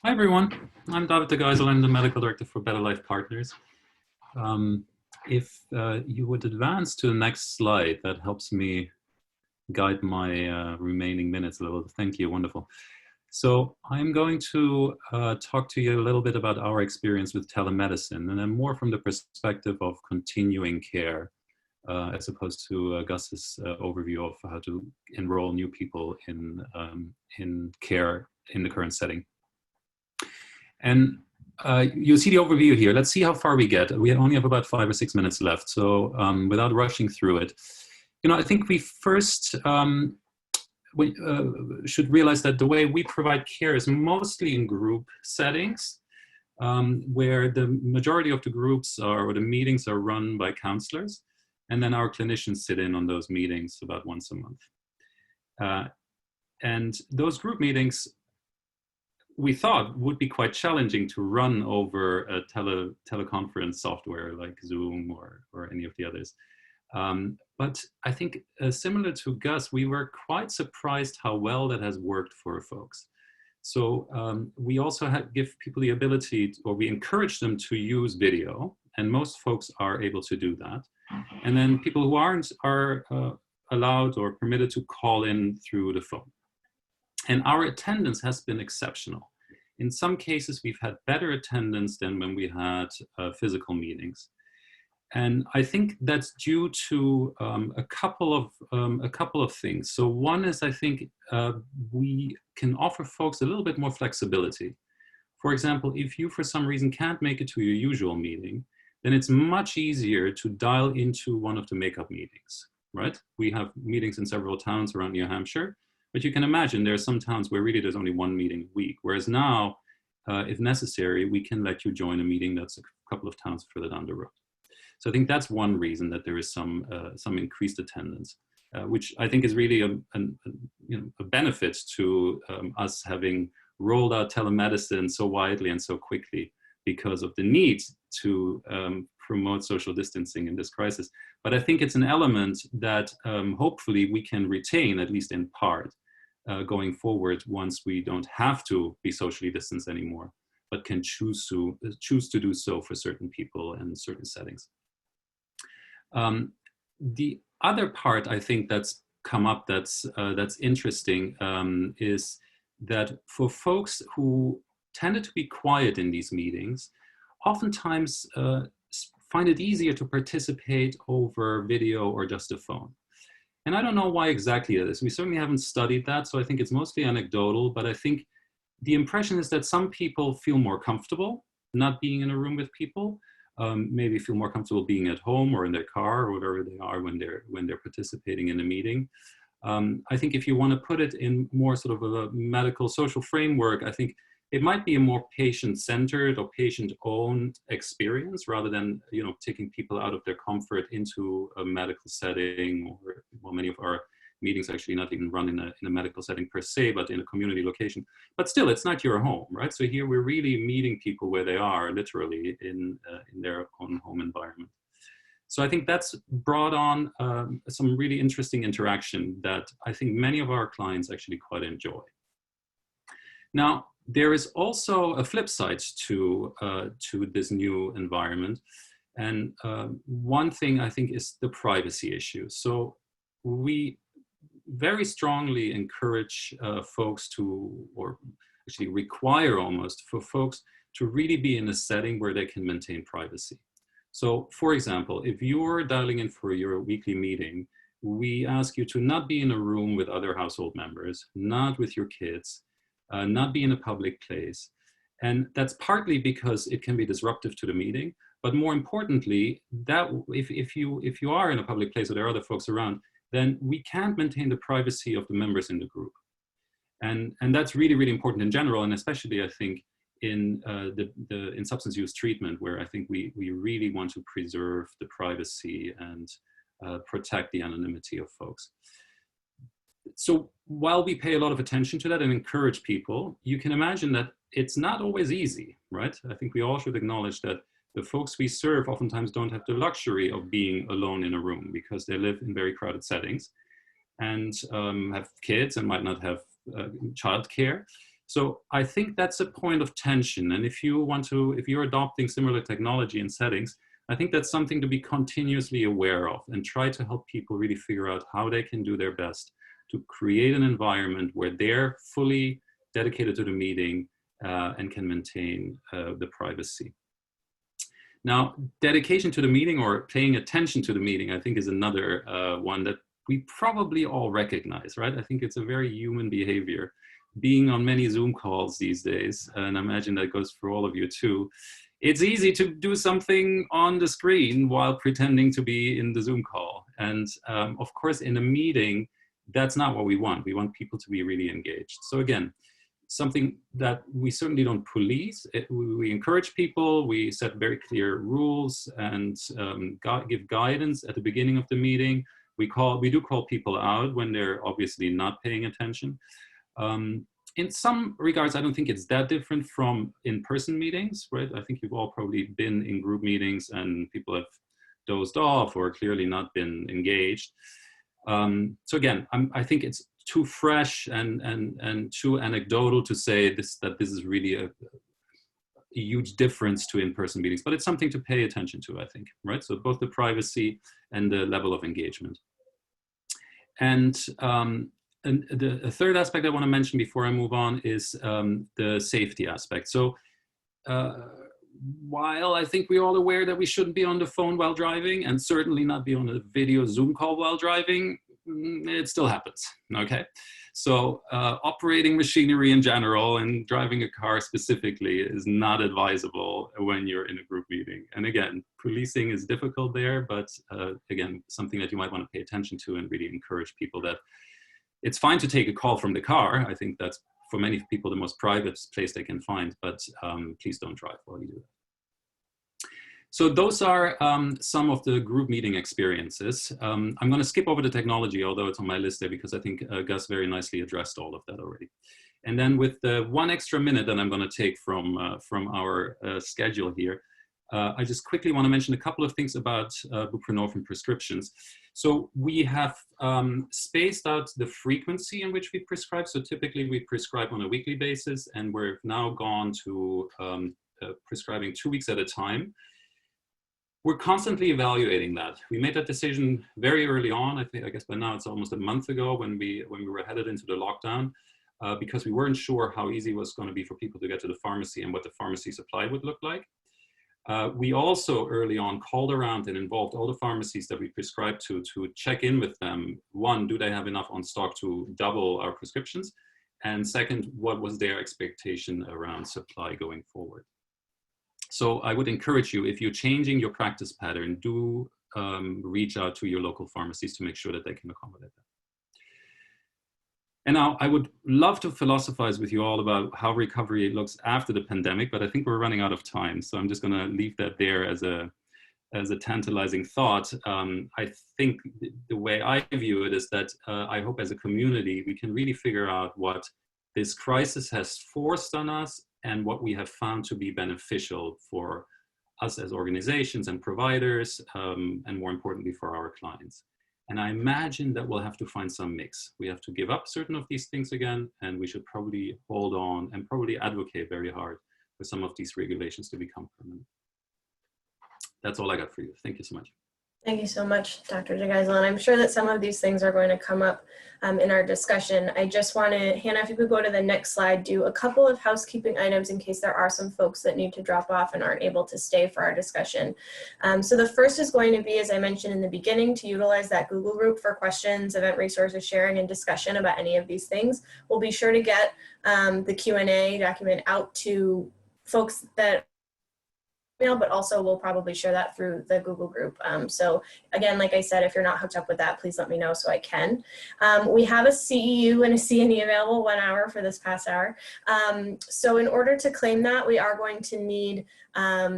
Hi, everyone. I'm David de Geisel. I'm the Medical Director for Better Life Partners. If you would advance to the next slide, that helps me guide my remaining minutes a little. Thank you. Wonderful. So I'm going to talk to you a little bit about our experience with telemedicine, and then more from the perspective of continuing care, as opposed to Gus's overview of how to enroll new people in care in the current setting. And you see the overview here. Let's see how far we get. We only have about 5 or 6 minutes left. So without rushing through it, I think we first we should realize that the way we provide care is mostly in group settings, where the majority of the groups or the meetings are run by counselors, and then our clinicians sit in on those meetings about once a month. And those group meetings, we thought would be quite challenging to run over a teleconference software like Zoom or any of the others. But I think similar to Gus, we were quite surprised how well that has worked for folks. So we also give people the ability, or we encourage them to use video, and most folks are able to do that. And then people who aren't are allowed or permitted to call in through the phone. And our attendance has been exceptional. In some cases, we've had better attendance than when we had physical meetings. And I think that's due to a couple of things. So one is, I think we can offer folks a little bit more flexibility. For example, if you for some reason can't make it to your usual meeting, then it's much easier to dial into one of the makeup meetings, right? We have meetings in several towns around New Hampshire, but you can imagine there are some towns where really there's only one meeting a week. Whereas now, if necessary, we can let you join a meeting that's a couple of towns further down the road. So I think that's one reason that there is some increased attendance, which I think is really a benefit to us having rolled out telemedicine so widely and so quickly because of the need to promote social distancing in this crisis. But I think it's an element that hopefully we can retain, at least in part, going forward once we don't have to be socially distanced anymore, but can choose to do so for certain people and certain settings. The other part I think that's come up that's interesting is that for folks who tended to be quiet in these meetings, oftentimes find it easier to participate over video or just a phone. And I don't know why exactly it is. We certainly haven't studied that, so I think it's mostly anecdotal, but I think the impression is that some people feel more comfortable not being in a room with people, maybe feel more comfortable being at home or in their car or wherever they are when they're participating in a meeting. I think if you want to put it in more sort of a medical social framework, I think it might be a more patient-centered or patient-owned experience rather than, you know, taking people out of their comfort into a medical setting, or well, many of our meetings actually not even run in a medical setting per se, but in a community location. But still, it's not your home, right? So here we're really meeting people where they are, literally in their own home environment. So I think that's brought on some really interesting interaction that I think many of our clients actually quite enjoy. Now, there is also a flip side to this new environment. And one thing I think is the privacy issue. So we very strongly encourage folks to, or actually require almost for folks to really be in a setting where they can maintain privacy. So for example, if you're dialing in for your weekly meeting, we ask you to not be in a room with other household members, not with your kids, not be in a public place. And that's partly because it can be disruptive to the meeting, but more importantly, that if you are in a public place or there are other folks around, then we can't maintain the privacy of the members in the group. And that's really, really important in general, and especially I think in in substance use treatment, where I think we really want to preserve the privacy and protect the anonymity of folks. So while we pay a lot of attention to that and encourage people, you can imagine that it's not always easy, right? I think we all should acknowledge that the folks we serve oftentimes don't have the luxury of being alone in a room because they live in very crowded settings and have kids and might not have childcare. So I think that's a point of tension. And if you're adopting similar technology in settings, I think that's something to be continuously aware of and try to help people really figure out how they can do their best to create an environment where they're fully dedicated to the meeting and can maintain the privacy. Now, dedication to the meeting or paying attention to the meeting, I think is another one that we probably all recognize, right? I think it's a very human behavior. Being on many Zoom calls these days, and I imagine that goes for all of you too, it's easy to do something on the screen while pretending to be in the Zoom call. And of course, in a meeting, that's not what we want. We want people to be really engaged. So again, something that we certainly don't police. We encourage people, we set very clear rules and give guidance at the beginning of the meeting. We do call people out when they're obviously not paying attention. In some regards, I don't think it's that different from in-person meetings, right? I think you've all probably been in group meetings and people have dozed off or clearly not been engaged. So again, I think it's too fresh and too anecdotal to say that this is really a huge difference to in-person meetings, but it's something to pay attention to, I think, right? So both the privacy and the level of engagement. And the third aspect I want to mention before I move on is the safety aspect. So while I think we're all aware that we shouldn't be on the phone while driving and certainly not be on a video Zoom call while driving, it still happens, okay? So operating machinery in general and driving a car specifically is not advisable when you're in a group meeting. And again, policing is difficult there, but again, something that you might want to pay attention to and really encourage people that it's fine to take a call from the car. I think that's for many people the most private place they can find, but please don't drive while you do that. So those are some of the group meeting experiences. I'm going to skip over the technology, although it's on my list there, because I think Gus very nicely addressed all of that already. And then with the 1 extra minute that I'm going to take from our schedule here, I just quickly want to mention a couple of things about buprenorphine prescriptions. So we have spaced out the frequency in which we prescribe. So typically we prescribe on a weekly basis, and we've now gone to prescribing 2 weeks at a time. We're constantly evaluating that. We made that decision very early on. I guess by now it's almost a month ago when we were headed into the lockdown, because we weren't sure how easy it was going to be for people to get to the pharmacy and what the pharmacy supply would look like. We also early on called around and involved all the pharmacies that we prescribed to check in with them. One, do they have enough on stock to double our prescriptions? And second, what was their expectation around supply going forward? So I would encourage you, if you're changing your practice pattern, do reach out to your local pharmacies to make sure that they can accommodate that. And now I would love to philosophize with you all about how recovery looks after the pandemic, but I think we're running out of time. So I'm just going to leave that there as a tantalizing thought. I think the way I view it is that I hope as a community, we can really figure out what this crisis has forced on us and what we have found to be beneficial for us as organizations and providers, and more importantly for our clients. And I imagine that we'll have to find some mix. We have to give up certain of these things again, and we should probably hold on and probably advocate very hard for some of these regulations to become permanent. That's all I got for you. Thank you so much. Thank you so much, Dr. DeGeisel. And I'm sure that some of these things are going to come up in our discussion. I just want to, Hannah, if you could go to the next slide, do a couple of housekeeping items in case there are some folks that need to drop off and aren't able to stay for our discussion. So the first is going to be, as I mentioned in the beginning, to utilize that Google group for questions, event resources sharing, and discussion about any of these things. We'll be sure to get the Q&A document out to folks that but also we'll probably share that through the Google group. So again, like I said, if you're not hooked up with that, please let me know so I can. We have a CEU and a CNE available 1 hour for this past hour. So in order to claim that, we are going to need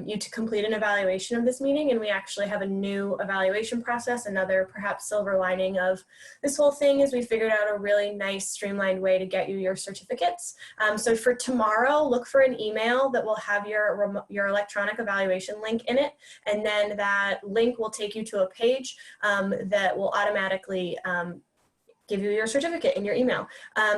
you to complete an evaluation of this meeting, and we actually have a new evaluation process. Another perhaps silver lining of this whole thing is we figured out a really nice streamlined way to get you your certificates. So for tomorrow, look for an email that will have your electronic evaluation link in it, and then that link will take you to a page that will automatically give you your certificate in your email.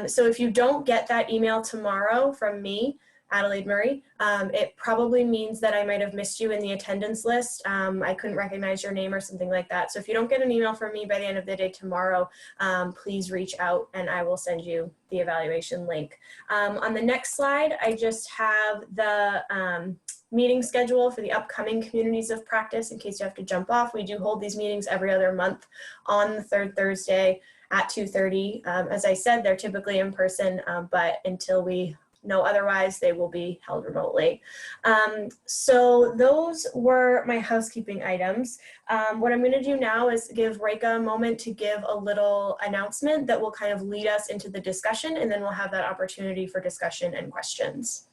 So if you don't get that email tomorrow from me, Adelaide Murray, it probably means that I might have missed you in the attendance list. I couldn't recognize your name or something like that. So if you don't get an email from me by the end of the day tomorrow, please reach out and I will send you the evaluation link. On the next slide, I just have the meeting schedule for the upcoming communities of practice in case you have to jump off. We do hold these meetings every other month on the third Thursday at 2:30. As I said, they're typically in person, but until we know otherwise, they will be held remotely. So those were my housekeeping items. What I'm going to do now is give Reka a moment to give a little announcement that will kind of lead us into the discussion, and then we'll have that opportunity for discussion and questions.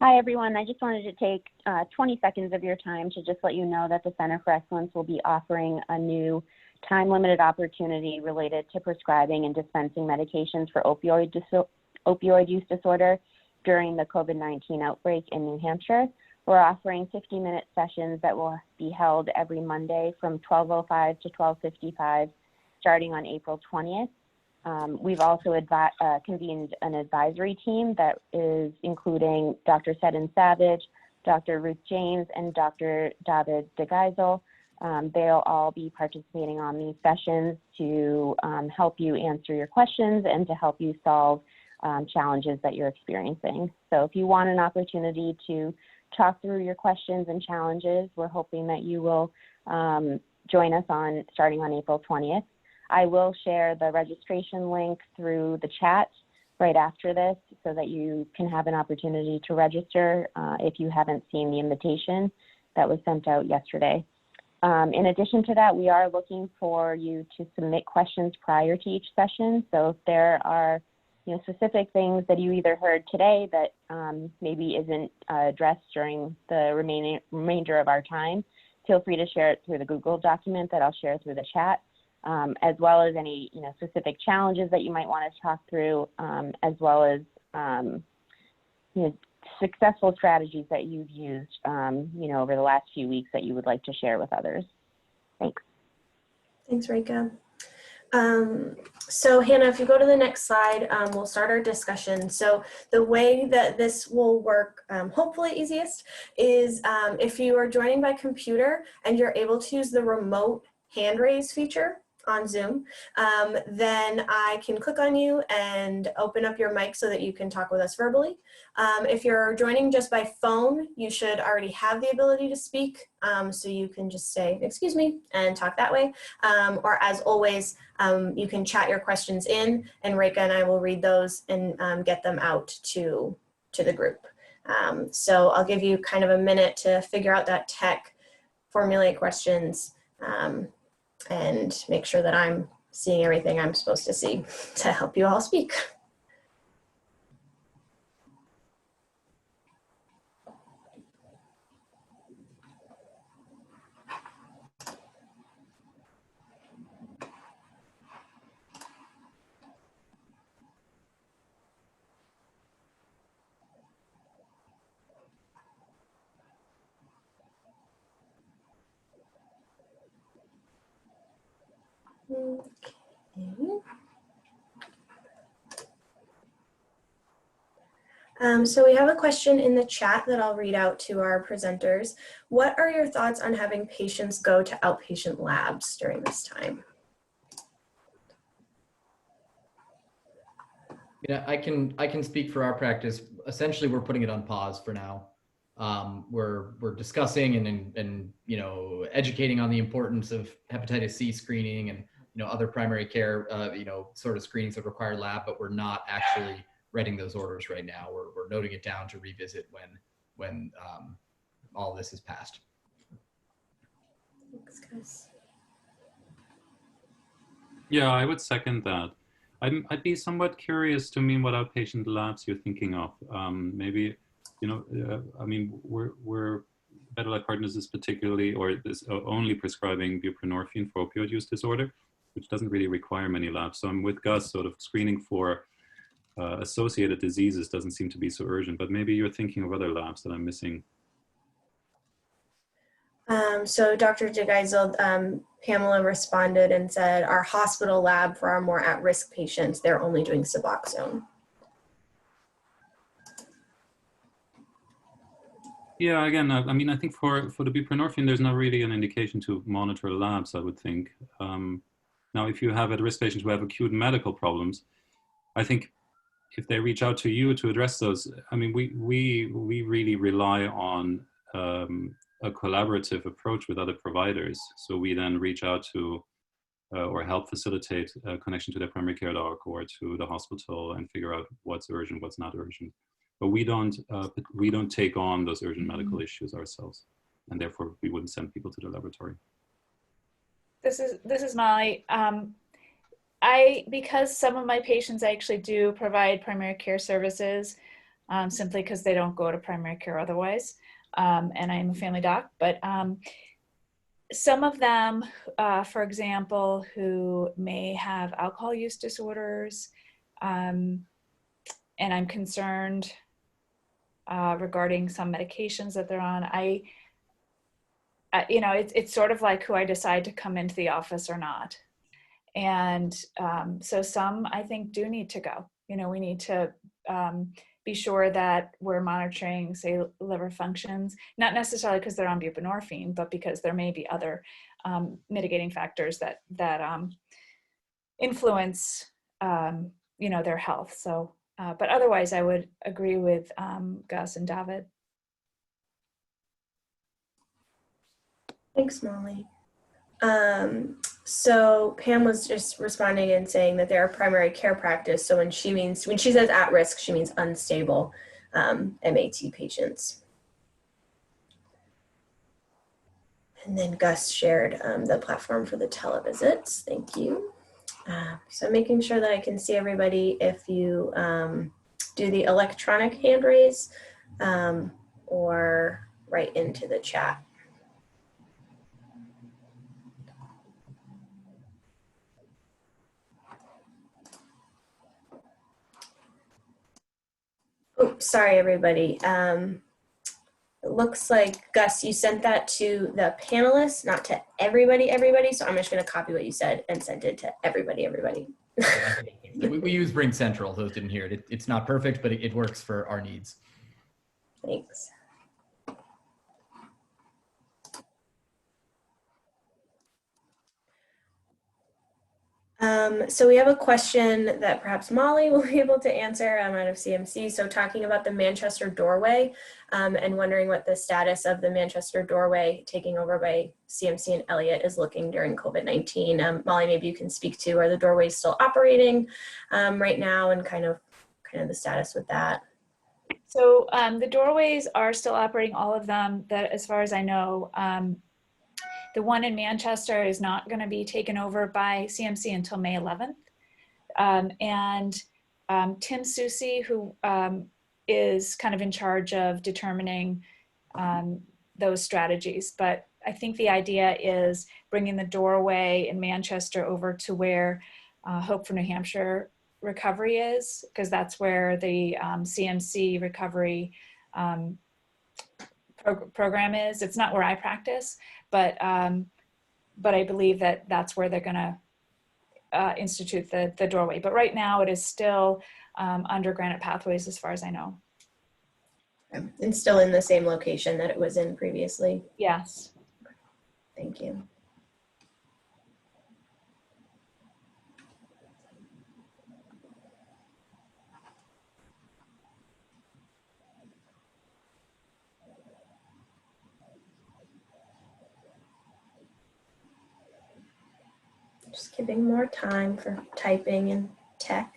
Hi, everyone. I just wanted to take 20 seconds of your time to just let you know that the Center for Excellence will be offering a new time-limited opportunity related to prescribing and dispensing medications for opioid use disorder during the COVID-19 outbreak in New Hampshire. We're offering 50-minute sessions that will be held every Monday from 12:05 to 12:55, starting on April 20th. We've also convened an advisory team that is including Dr. Seddon Savage, Dr. Ruth James, and Dr. David DeGeisel. They'll all be participating on these sessions to help you answer your questions and to help you solve challenges that you're experiencing. So if you want an opportunity to talk through your questions and challenges, we're hoping that you will join us starting on April 20th. I will share the registration link through the chat right after this so that you can have an opportunity to register if you haven't seen the invitation that was sent out yesterday. In addition to that, we are looking for you to submit questions prior to each session. So if there are specific things that you either heard today that maybe isn't addressed during the remainder of our time, feel free to share it through the Google document that I'll share through the chat, as well as any specific challenges that you might want to talk through, as well as successful strategies that you've used over the last few weeks that you would like to share with others. Thanks. Thanks, Rika. So Hannah, if you go to the next slide, we'll start our discussion. So the way that this will work, hopefully easiest, is if you are joining by computer and you're able to use the remote hand raise feature on Zoom, then I can click on you and open up your mic so that you can talk with us verbally. If you're joining just by phone, you should already have the ability to speak, so you can just say, excuse me, and talk that way. Or as always, you can chat your questions in, and Rika and I will read those and get them out to the group. So I'll give you kind of a minute to figure out that tech, formulate questions, and make sure that I'm seeing everything I'm supposed to see to help you all speak. Okay. So we have a question in the chat that I'll read out to our presenters. What are your thoughts on having patients go to outpatient labs during this time? Yeah, I can speak for our practice. Essentially, we're putting it on pause for now. We're discussing and educating on the importance of hepatitis C screening and other primary care sort of screenings that require lab, but we're not actually writing those orders right now. We're noting it down to revisit when all this is passed. Thanks, guys. Yeah, I would second that. I'd be somewhat curious to mean what outpatient labs you're thinking of. Maybe, I mean, we're Better Life Partners is particularly, or is only prescribing buprenorphine for opioid use disorder, which doesn't really require many labs. So I'm with Gus, sort of screening for associated diseases doesn't seem to be so urgent, but maybe you're thinking of other labs that I'm missing. So Dr. DeGeisel, Pamela responded and said, our hospital lab for our more at-risk patients, they're only doing Suboxone. Yeah, again, I mean, I think for the buprenorphine, there's not really an indication to monitor labs, I would think. Now, if you have at-risk patients who have acute medical problems, I think if they reach out to you to address those, I mean, we really rely on a collaborative approach with other providers. So we then reach out to or help facilitate a connection to their primary care doc or to the hospital and figure out what's urgent, what's not urgent. But we don't take on those urgent medical issues ourselves, and therefore we wouldn't send people to the laboratory. This is Molly. Because some of my patients actually do provide primary care services, simply because they don't go to primary care otherwise, and I'm a family doc, but some of them, for example, who may have alcohol use disorders, and I'm concerned regarding some medications that they're on. You know, it's sort of like who I decide to come into the office or not. And so some, I think, do need to go. You know, we need to be sure that we're monitoring, say, liver functions, not necessarily because they're on buprenorphine, but because there may be other mitigating factors that influence, you know, their health. So, but otherwise, I would agree with Gus and David. Thanks, Molly. So Pam was just responding and saying that they're a primary care practice. So when she says at risk, she means unstable MAT patients. And then Gus shared the platform for the televisits. Thank you. So I'm making sure that I can see everybody if you do the electronic hand raise or write into the chat. Oh, sorry, everybody. It looks like, Gus, you sent that to the panelists, not to everybody. So I'm just going to copy what you said and send it to everybody. We use Bring Central, those didn't hear it. It's not perfect, but it works for our needs. Thanks. So we have a question that perhaps Molly will be able to answer out of CMC. So talking about the Manchester doorway and wondering what the status of the Manchester doorway taking over by CMC and Elliott is looking during COVID-19. Molly, maybe you can speak to, are the doorways still operating right now and kind of the status with that? So the doorways are still operating, all of them, that as far as I know. The one in Manchester is not going to be taken over by CMC until May 11th. Tim Susi, who is kind of in charge of determining those strategies. But I think the idea is bringing the doorway in Manchester over to where Hope for New Hampshire recovery is, because that's where the CMC recovery program is. It's not where I practice, but I believe that that's where they're going to institute the doorway. But right now it is still under Granite Pathways as far as I know. And still in the same location that it was in previously? Yes. Thank you. Just giving more time for typing and tech.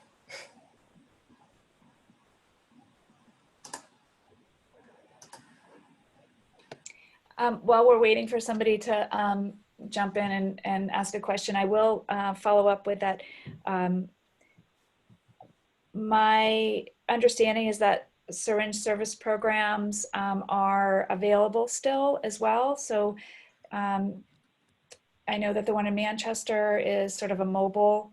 While we're waiting for somebody to jump in and ask a question, I will follow up with that. My understanding is that syringe service programs are available still as well. So I know that the one in Manchester is sort of a mobile.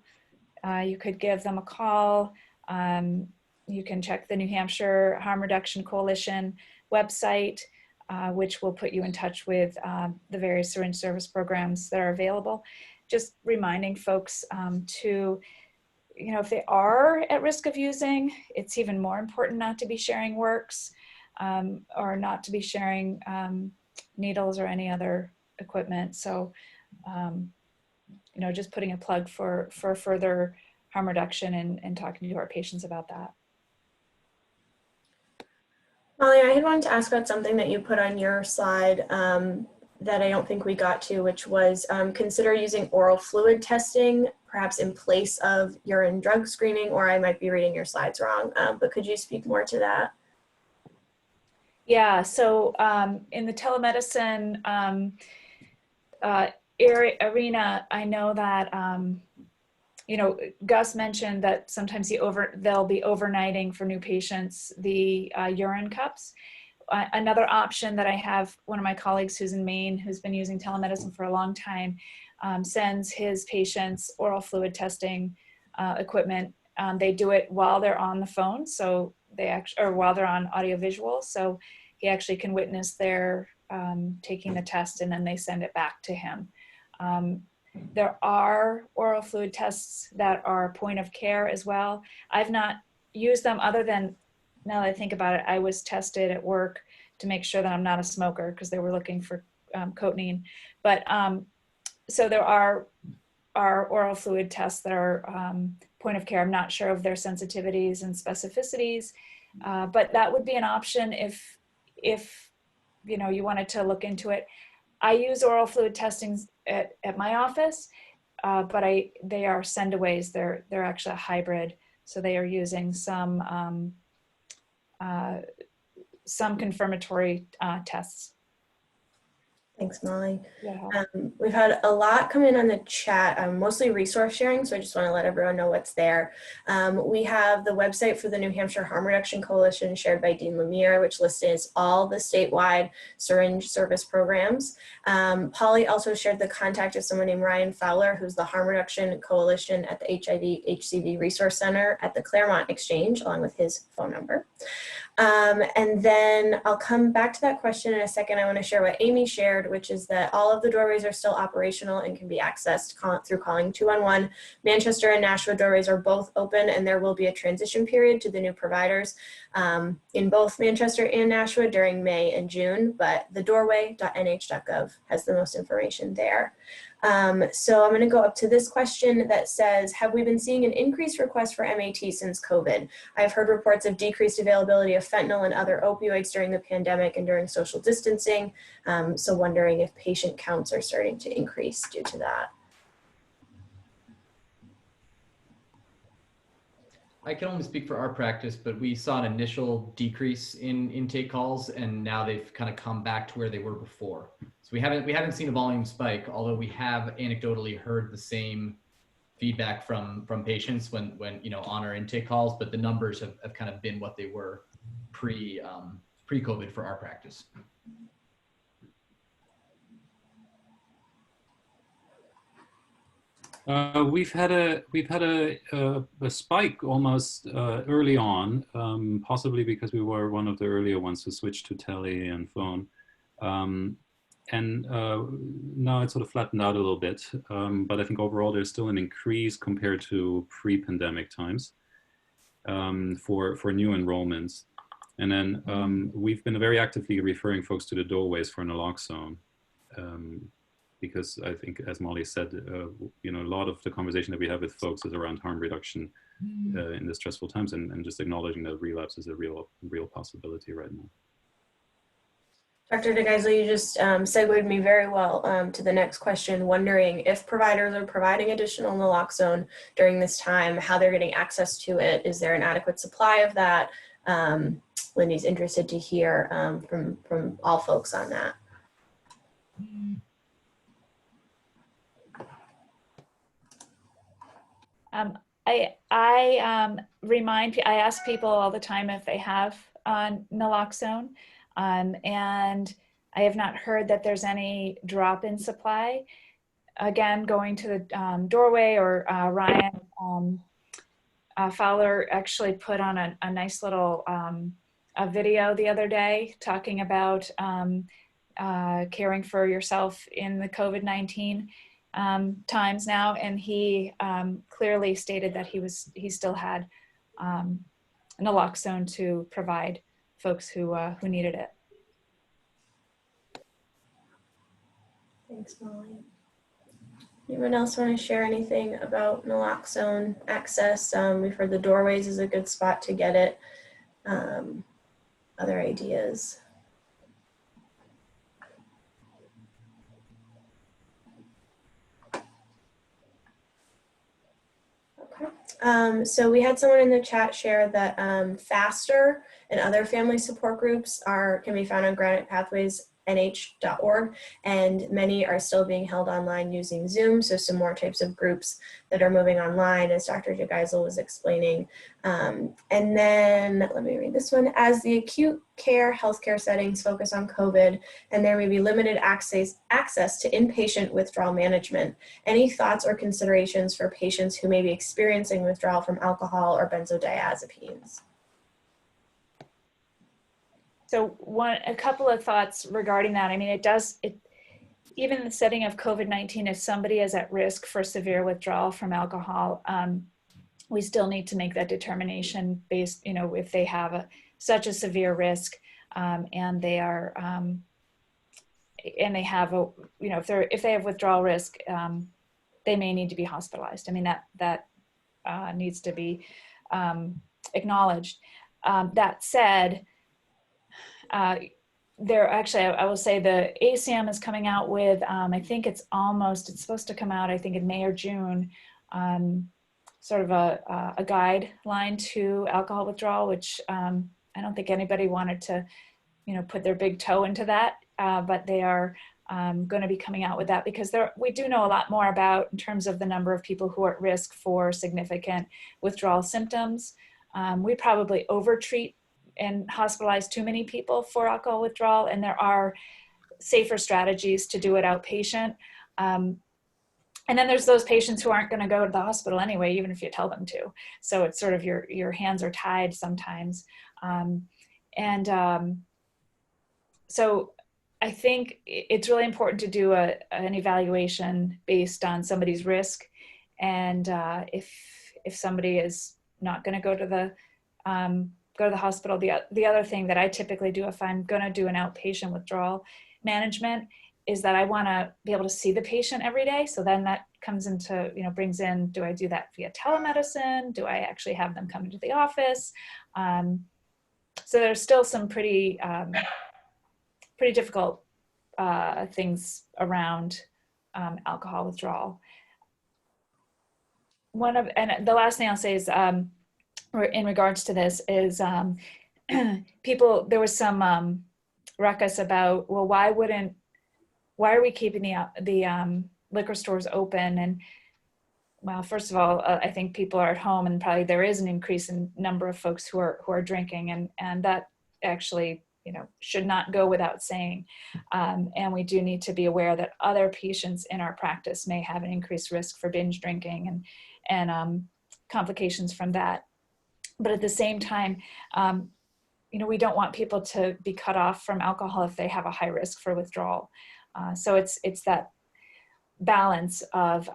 You could give them a call. You can check the New Hampshire Harm Reduction Coalition website, which will put you in touch with the various syringe service programs that are available. Just reminding folks to, you know, if they are at risk of using, it's even more important not to be sharing works or not to be sharing needles or any other equipment. So, you know, just putting a plug for further harm reduction and talking to our patients about that. Molly, I had wanted to ask about something that you put on your slide that I don't think we got to, which was consider using oral fluid testing, perhaps in place of urine drug screening, or I might be reading your slides wrong, but could you speak more to that? Yeah, so in the telemedicine arena, I know that, you know, Gus mentioned that sometimes they'll be overnighting for new patients the urine cups. Another option that I have, one of my colleagues who's in Maine, who's been using telemedicine for a long time, sends his patients oral fluid testing equipment. They do it while they're on the phone, so they actually, or while they're on audiovisual, so he actually can witness their taking the test, and then they send it back to him. There are oral fluid tests that are point of care as well. I've not used them, other than, now that I think about it, I was tested at work to make sure that I'm not a smoker because they were looking for cotinine. But so there are oral fluid tests that are point of care. I'm not sure of their sensitivities and specificities, but that would be an option if you know, you wanted to look into it. I use oral fluid testing at my office, but they are sendaways. They're actually a hybrid, so they are using some confirmatory tests. Thanks, Molly. Yeah. We've had a lot come in on the chat, mostly resource sharing, so I just want to let everyone know what's there. We have the website for the New Hampshire Harm Reduction Coalition shared by Dean Lemire, which lists all the statewide syringe service programs. Polly also shared the contact of someone named Ryan Fowler, who's the Harm Reduction Coalition at the HIV/HCV Resource Center at the Claremont Exchange, along with his phone number. And then I'll come back to that question in a second. I want to share what Amy shared, which is that all of the doorways are still operational and can be accessed through calling 211. Manchester and Nashua doorways are both open, and there will be a transition period to the new providers in both Manchester and Nashua during May and June, but the doorway.nh.gov has the most information there. So I'm going to go up to this question that says, have we been seeing an increased request for MAT since COVID? I've heard reports of decreased availability of fentanyl and other opioids during the pandemic and during social distancing. So wondering if patient counts are starting to increase due to that. I can only speak for our practice, but we saw an initial decrease in intake calls, and now they've kind of come back to where they were before. So we haven't seen a volume spike, although we have anecdotally heard the same feedback from patients when you know, on our intake calls, but the numbers have kind of been what they were pre-COVID for our practice. We've had a spike almost early on, possibly because we were one of the earlier ones to switch to tele and phone, and now it's sort of flattened out a little bit. But I think overall there's still an increase compared to pre-pandemic times for new enrollments. And then we've been very actively referring folks to the doorways for naloxone. Because I think, as Molly said, you know, a lot of the conversation that we have with folks is around harm reduction in the stressful times, and just acknowledging that relapse is a real possibility right now. Dr. DeGeisel, you just segued me very well to the next question, wondering if providers are providing additional naloxone during this time, how they're getting access to it. Is there an adequate supply of that? Lindy's interested to hear from all folks on that. I ask people all the time if they have naloxone, and I have not heard that there's any drop in supply. Again, going to the doorway, or Ryan Fowler actually put on a nice little a video the other day talking about caring for yourself in the COVID-19 times now, and he clearly stated that he still had naloxone to provide folks who needed it. Thanks, Molly. Anyone else want to share anything about naloxone access? We've heard the doorways is a good spot to get it. Other ideas? So we had someone in the chat share that FASTER and other family support groups can be found on Granite Pathways nh.org, and many are still being held online using Zoom. So some more types of groups that are moving online, as Dr. DeGeisel was explaining. And then let me read this one. As the acute care healthcare settings focus on COVID and there may be limited access to inpatient withdrawal management, any thoughts or considerations for patients who may be experiencing withdrawal from alcohol or benzodiazepines? So a couple of thoughts regarding that. I mean, even in the setting of COVID-19, if somebody is at risk for severe withdrawal from alcohol, we still need to make that determination based, if they have such a severe risk, and they are, and they have if they have withdrawal risk, they may need to be hospitalized. I mean, that needs to be acknowledged. That said, I will say the ACM is coming out with, I think it's supposed to come out, I think in May or June, sort of a guideline to alcohol withdrawal, which I don't think anybody wanted to, put their big toe into that, but they are going to be coming out with that because we do know a lot more about in terms of the number of people who are at risk for significant withdrawal symptoms. We probably overtreat and hospitalize too many people for alcohol withdrawal, and there are safer strategies to do it outpatient. And then there's those patients who aren't going to go to the hospital anyway, even if you tell them to. So it's sort of your hands are tied sometimes. So I think it's really important to do an evaluation based on somebody's risk. And if somebody is not going to go to the hospital, the other thing that I typically do if I'm going to do an outpatient withdrawal management is that I want to be able to see the patient every day. So then that comes into, brings in, do I do that via telemedicine? Do I actually have them come into the office? So there's still some pretty difficult things around alcohol withdrawal. And the last thing I'll say is, in regards to this is there was some ruckus about, well, why are we keeping the liquor stores open? And well, first of all, I think people are at home and probably there is an increase in number of folks who are drinking, and that actually, should not go without saying. And we do need to be aware that other patients in our practice may have an increased risk for binge drinking and complications from that. But at the same time, we don't want people to be cut off from alcohol if they have a high risk for withdrawal. So it's that balance of,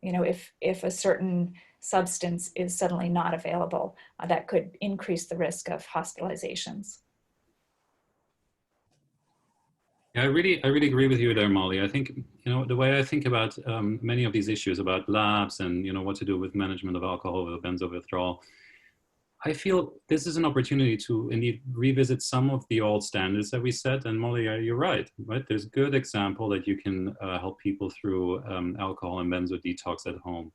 if a certain substance is suddenly not available, that could increase the risk of hospitalizations. Yeah, I really agree with you there, Molly. I think, the way I think about many of these issues about labs and, what to do with management of alcohol with benzo withdrawal, I feel this is an opportunity to indeed revisit some of the old standards that we set. And Molly, you're right? There's a good example that you can help people through alcohol and benzo detox at home.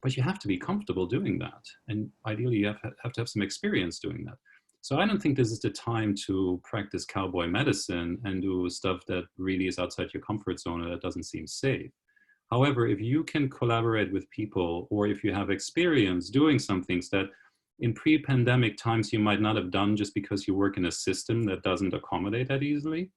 But you have to be comfortable doing that. And ideally, you have to have some experience doing that. So I don't think this is the time to practice cowboy medicine and do stuff that really is outside your comfort zone and that doesn't seem safe. However, if you can collaborate with people, or if you have experience doing some things that in pre-pandemic times you might not have done just because you work in a system that doesn't accommodate that easily,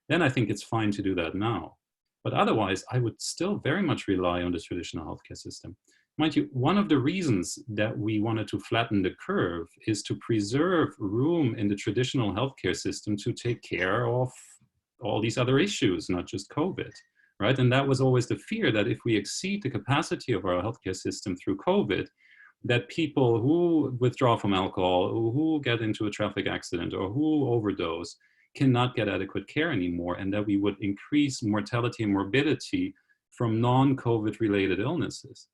then I think it's fine to do that now. But otherwise, I would still very much rely on the traditional healthcare system. Mind you, one of the reasons that we wanted to flatten the curve is to preserve room in the traditional healthcare system to take care of all these other issues, not just COVID, right? And that was always the fear that if we exceed the capacity of our healthcare system through COVID, that people who withdraw from alcohol, who get into a traffic accident, or who overdose cannot get adequate care anymore, and that we would increase mortality and morbidity from non-COVID related illnesses.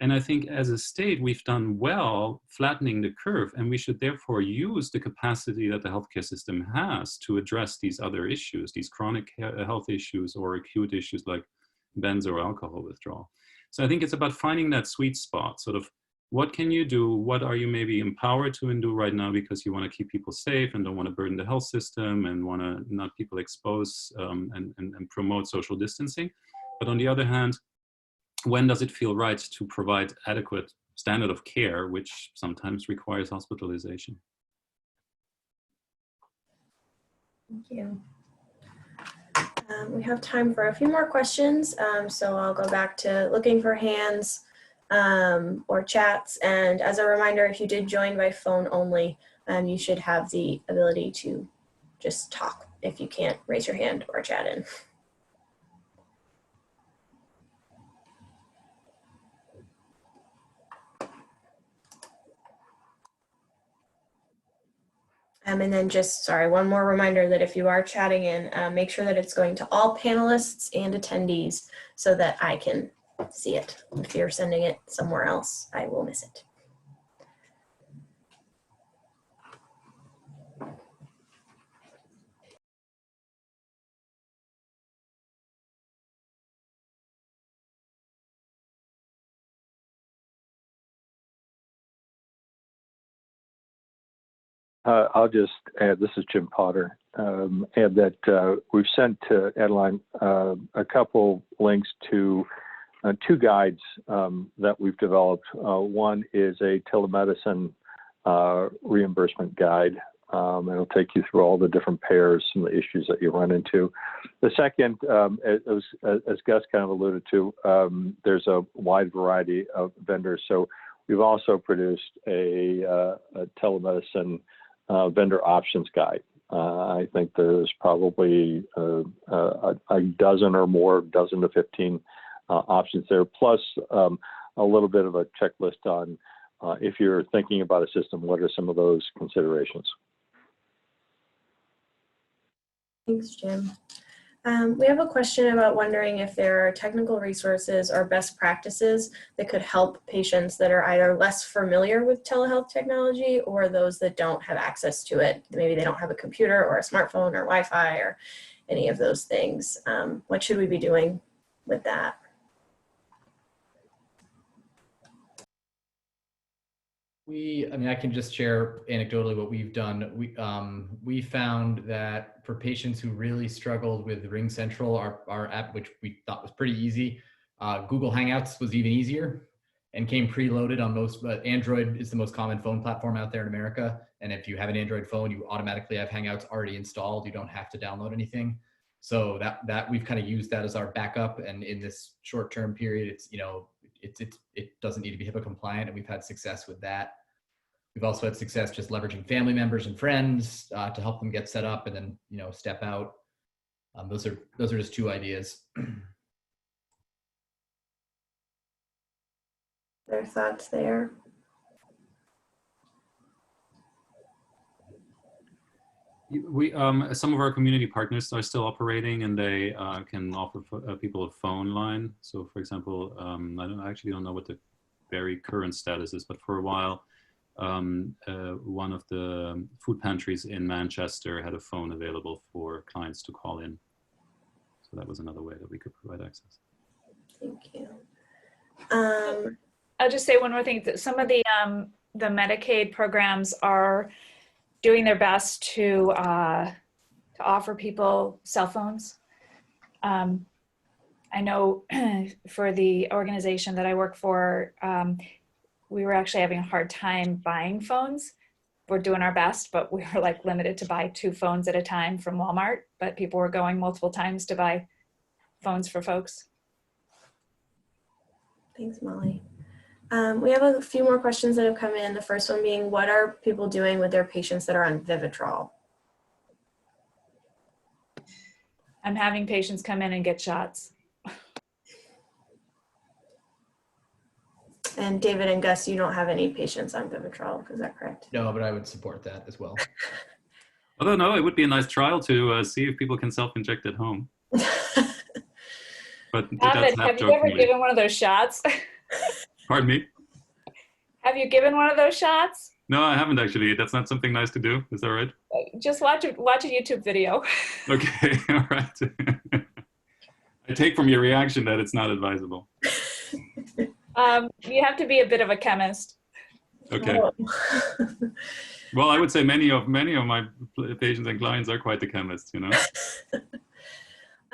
And I think as a state, we've done well flattening the curve, and we should therefore use the capacity that the healthcare system has to address these other issues, these chronic health issues or acute issues like benzo or alcohol withdrawal. So I think it's about finding that sweet spot, sort of what can you do? What are you maybe empowered to do right now because you want to keep people safe and don't want to burden the health system and want to not people expose and promote social distancing? But on the other hand, when does it feel right to provide adequate standard of care, which sometimes requires hospitalization? Thank you. We have time for a few more questions, so I'll go back to looking for hands or chats. And as a reminder, if you did join by phone only, you should have the ability to just talk if you can't raise your hand or chat in. And then just, sorry, one more reminder that if you are chatting in, make sure that it's going to all panelists and attendees so that I can see it. If you're sending it somewhere else, I will miss it. I'll just add, this is Jim Potter, add that we've sent to Adeline a couple links to two guides that we've developed. One is a telemedicine reimbursement guide. And it'll take you through all the different payers and the issues that you run into. The second, as Gus kind of alluded to, there's a wide variety of vendors. So we've also produced a telemedicine vendor options guide. I think there's probably a dozen or more, dozen to 15 options there, plus a little bit of a checklist on if you're thinking about a system, what are some of those considerations? Thanks, Jim. We have a question about wondering if there are technical resources or best practices that could help patients that are either less familiar with telehealth technology or those that don't have access to it. Maybe they don't have a computer or a smartphone or Wi-Fi or any of those things. What should we be doing with that? I can just share anecdotally what we've done. We found that for patients who really struggled with Ring Central, our app, which we thought was pretty easy, Google Hangouts was even easier and came preloaded on most, but Android is the most common phone platform out there in America. And if you have an Android phone, you automatically have Hangouts already installed. You don't have to download anything. So that we've kind of used that as our backup. And in this short-term period, it's, it doesn't need to be HIPAA compliant, and we've had success with that. We've also had success just leveraging family members and friends to help them get set up and then, step out. Those are just two ideas. Their thoughts there. We some of our community partners are still operating, and they can offer people a phone line. So, for example, I actually don't know what the very current status is, but for a while, one of the food pantries in Manchester had a phone available for clients to call in. So that was another way that we could provide access. Thank you. I'll just say one more thing. Some of the Medicaid programs are doing their best to offer people cell phones. I know for the organization that I work for, we were actually having a hard time buying phones. We're doing our best, but we were like limited to buy 2 phones at a time from Walmart, but people were going multiple times to buy phones for folks. Thanks, Molly. We have a few more questions that have come in. The first one being, what are people doing with their patients that are on Vivitrol? I'm having patients come in and get shots. And David and Gus, you don't have any patients on Vivitrol, is that correct? No, but I would support that as well. Although, no, it would be a nice trial to see if people can self-inject at home. But David, have you ever given one of those shots? Pardon me? Have you given one of those shots? No, I haven't actually. That's not something nice to do. Is that right? Just watch a YouTube video. Okay, all right. I take from your reaction that it's not advisable. You have to be a bit of a chemist. Okay. Oh. Well, I would say many of my patients and clients are quite the chemists, you know.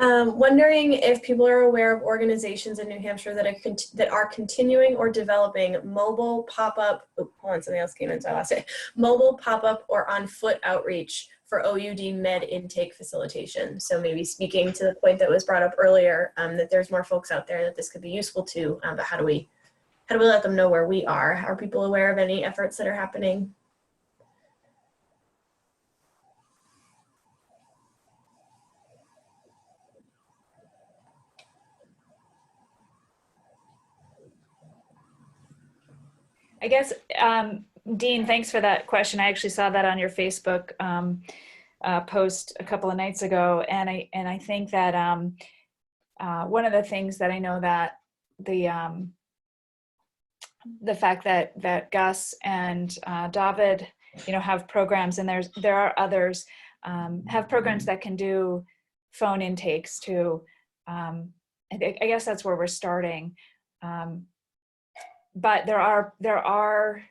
Wondering if people are aware of organizations in New Hampshire that are continuing or developing mobile pop-up, hold on, something else came in, so I lost it. Mobile pop-up or on-foot outreach for OUD med intake facilitation. So maybe speaking to the point that was brought up earlier, that there's more folks out there that this could be useful to, but how do we let them know where we are? Are people aware of any efforts that are happening? I guess, Dean, thanks for that question. I actually saw that on your Facebook post a couple of nights ago, and I think that one of the things that I know that the fact that Gus and David, have programs, and there are others have programs that can do phone intakes too. I guess that's where we're starting. But there are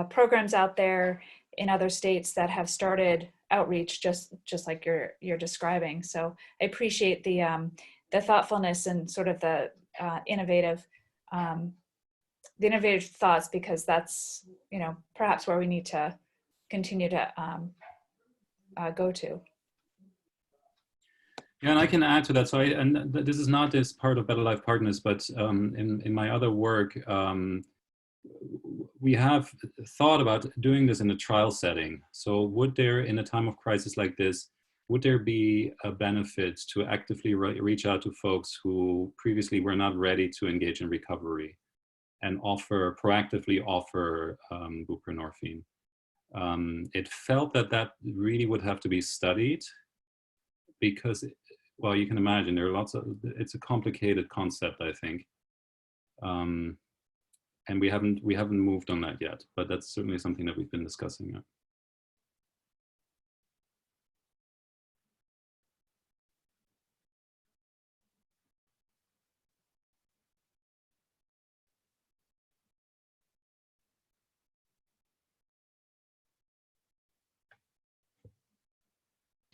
programs out there in other states that have started outreach just like you're describing. So I appreciate the thoughtfulness and sort of the innovative thoughts, because that's perhaps where we need to continue to go to. Yeah, and I can add to that. So, this is not as part of Better Life Partners, but in my other work, we have thought about doing this in a trial setting. So, would there, in a time of crisis like this, would there be a benefit to actively reach out to folks who previously were not ready to engage in recovery, and proactively offer buprenorphine? It felt that really would have to be studied, because, well, you can imagine there are it's a complicated concept, I think. And we haven't moved on that yet, but that's certainly something that we've been discussing. Yeah.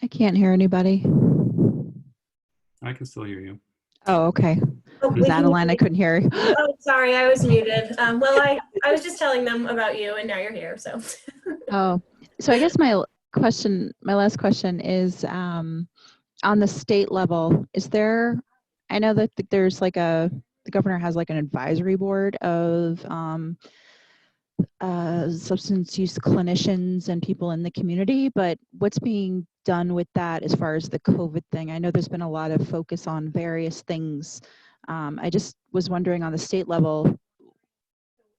I can't hear anybody. I can still hear you. Oh, okay. Oh, Was that a line I couldn't hear? Oh, sorry, I was muted. Well, I was just telling them about you, and now you're here, so. Oh, so I guess my last question is, on the state level, is there, I know that there's the governor has an advisory board of substance use clinicians and people in the community, but what's being done with that as far as the COVID thing? I know there's been a lot of focus on various things. I just was wondering, on the state level,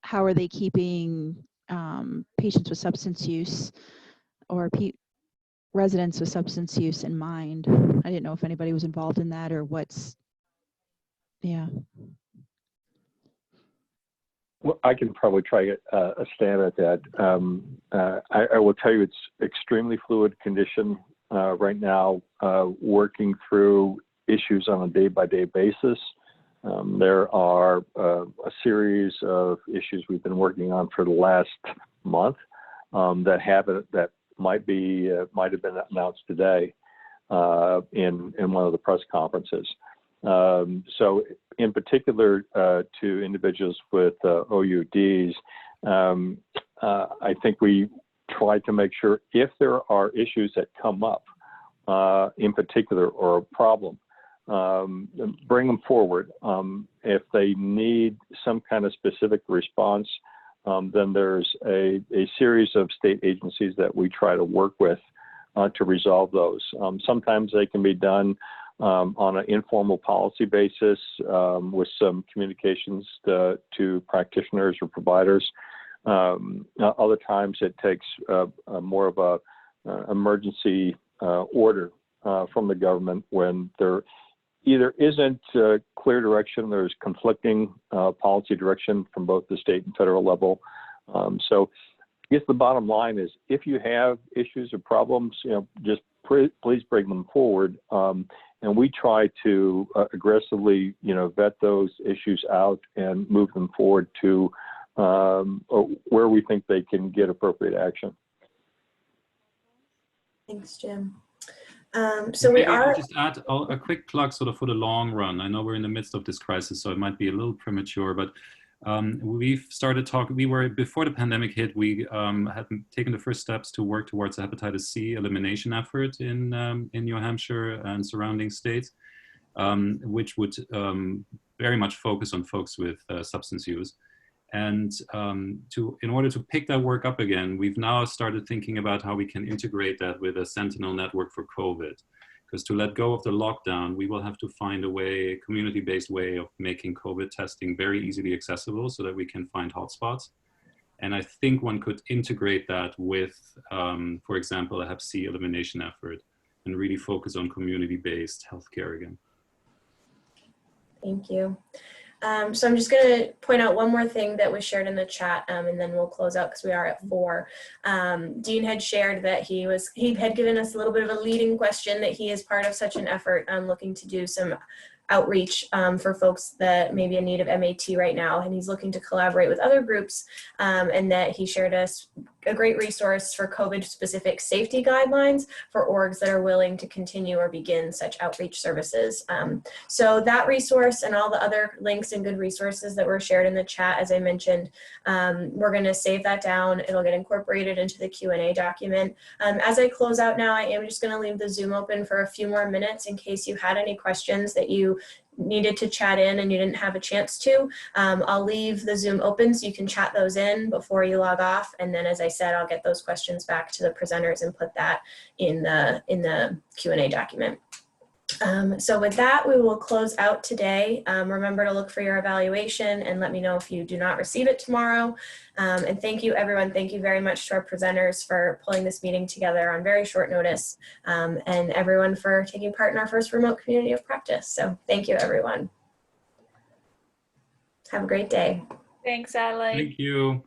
how are they keeping patients with substance use or residents with substance use in mind? I didn't know if anybody was involved in that, or yeah. Well, I can probably try a stab at that. I will tell you, it's extremely fluid condition right now, working through issues on a day-by-day basis. There are a series of issues we've been working on for the last month that might have been announced today in one of the press conferences. So in particular, to individuals with OUDs, I think we try to make sure, if there are issues that come up in particular, or a problem, bring them forward. If they need some kind of specific response, then there's a series of state agencies that we try to work with to resolve those. Sometimes they can be done on an informal policy basis with some communications to practitioners or providers. Other times it takes more of a emergency order from the government when there either isn't clear direction, there's conflicting policy direction from both the state and federal level. So I guess the bottom line is, if you have issues or problems, just please bring them forward. And we try to aggressively, vet those issues out and move them forward to or where we think they can get appropriate action. Thanks, Jim. So we Maybe I'll are. just add a quick plug sort of for the long run. I know we're in the midst of this crisis, so it might be a little premature, but we've started talking, before the pandemic hit, we had taken the first steps to work towards a hepatitis C elimination effort in New Hampshire and surrounding states, which would very much focus on folks with substance use. And in order to pick that work up again, we've now started thinking about how we can integrate that with a Sentinel network for COVID. Because to let go of the lockdown, we will have to find a community-based way of making COVID testing very easily accessible so that we can find hotspots. And I think one could integrate that with, for example, a Hep C elimination effort and really focus on community-based healthcare again. Thank you. So I'm just going to point out one more thing that was shared in the chat, and then we'll close out because we are at 4. Dean had shared that he had given us a little bit of a leading question that he is part of such an effort looking to do some outreach for folks that may be in need of MAT right now, and he's looking to collaborate with other groups, and that he shared us a great resource for COVID-specific safety guidelines for orgs that are willing to continue or begin such outreach services. So that resource and all the other links and good resources that were shared in the chat, as I mentioned, we're going to save that down. It'll get incorporated into the Q&A document. As I close out now, I am just going to leave the Zoom open for a few more minutes in case you had any questions that you needed to chat in and you didn't have a chance to. I'll leave the Zoom open so you can chat those in before you log off. And then, as I said, I'll get those questions back to the presenters and put that in the Q&A document. So with that, we will close out today. Remember to look for your evaluation and let me know if you do not receive it tomorrow. And thank you, everyone. Thank you very much to our presenters for pulling this meeting together on very short notice, and everyone for taking part in our first remote community of practice. So thank you, everyone. Have a great day. Thanks, Adelaide. Thank you.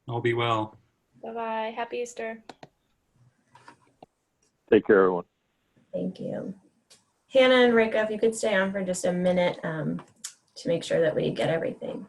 All be well. Bye-bye. Happy Easter. Take care, everyone. Thank you. Hannah and Rika, if you could stay on for just a minute to make sure that we get everything.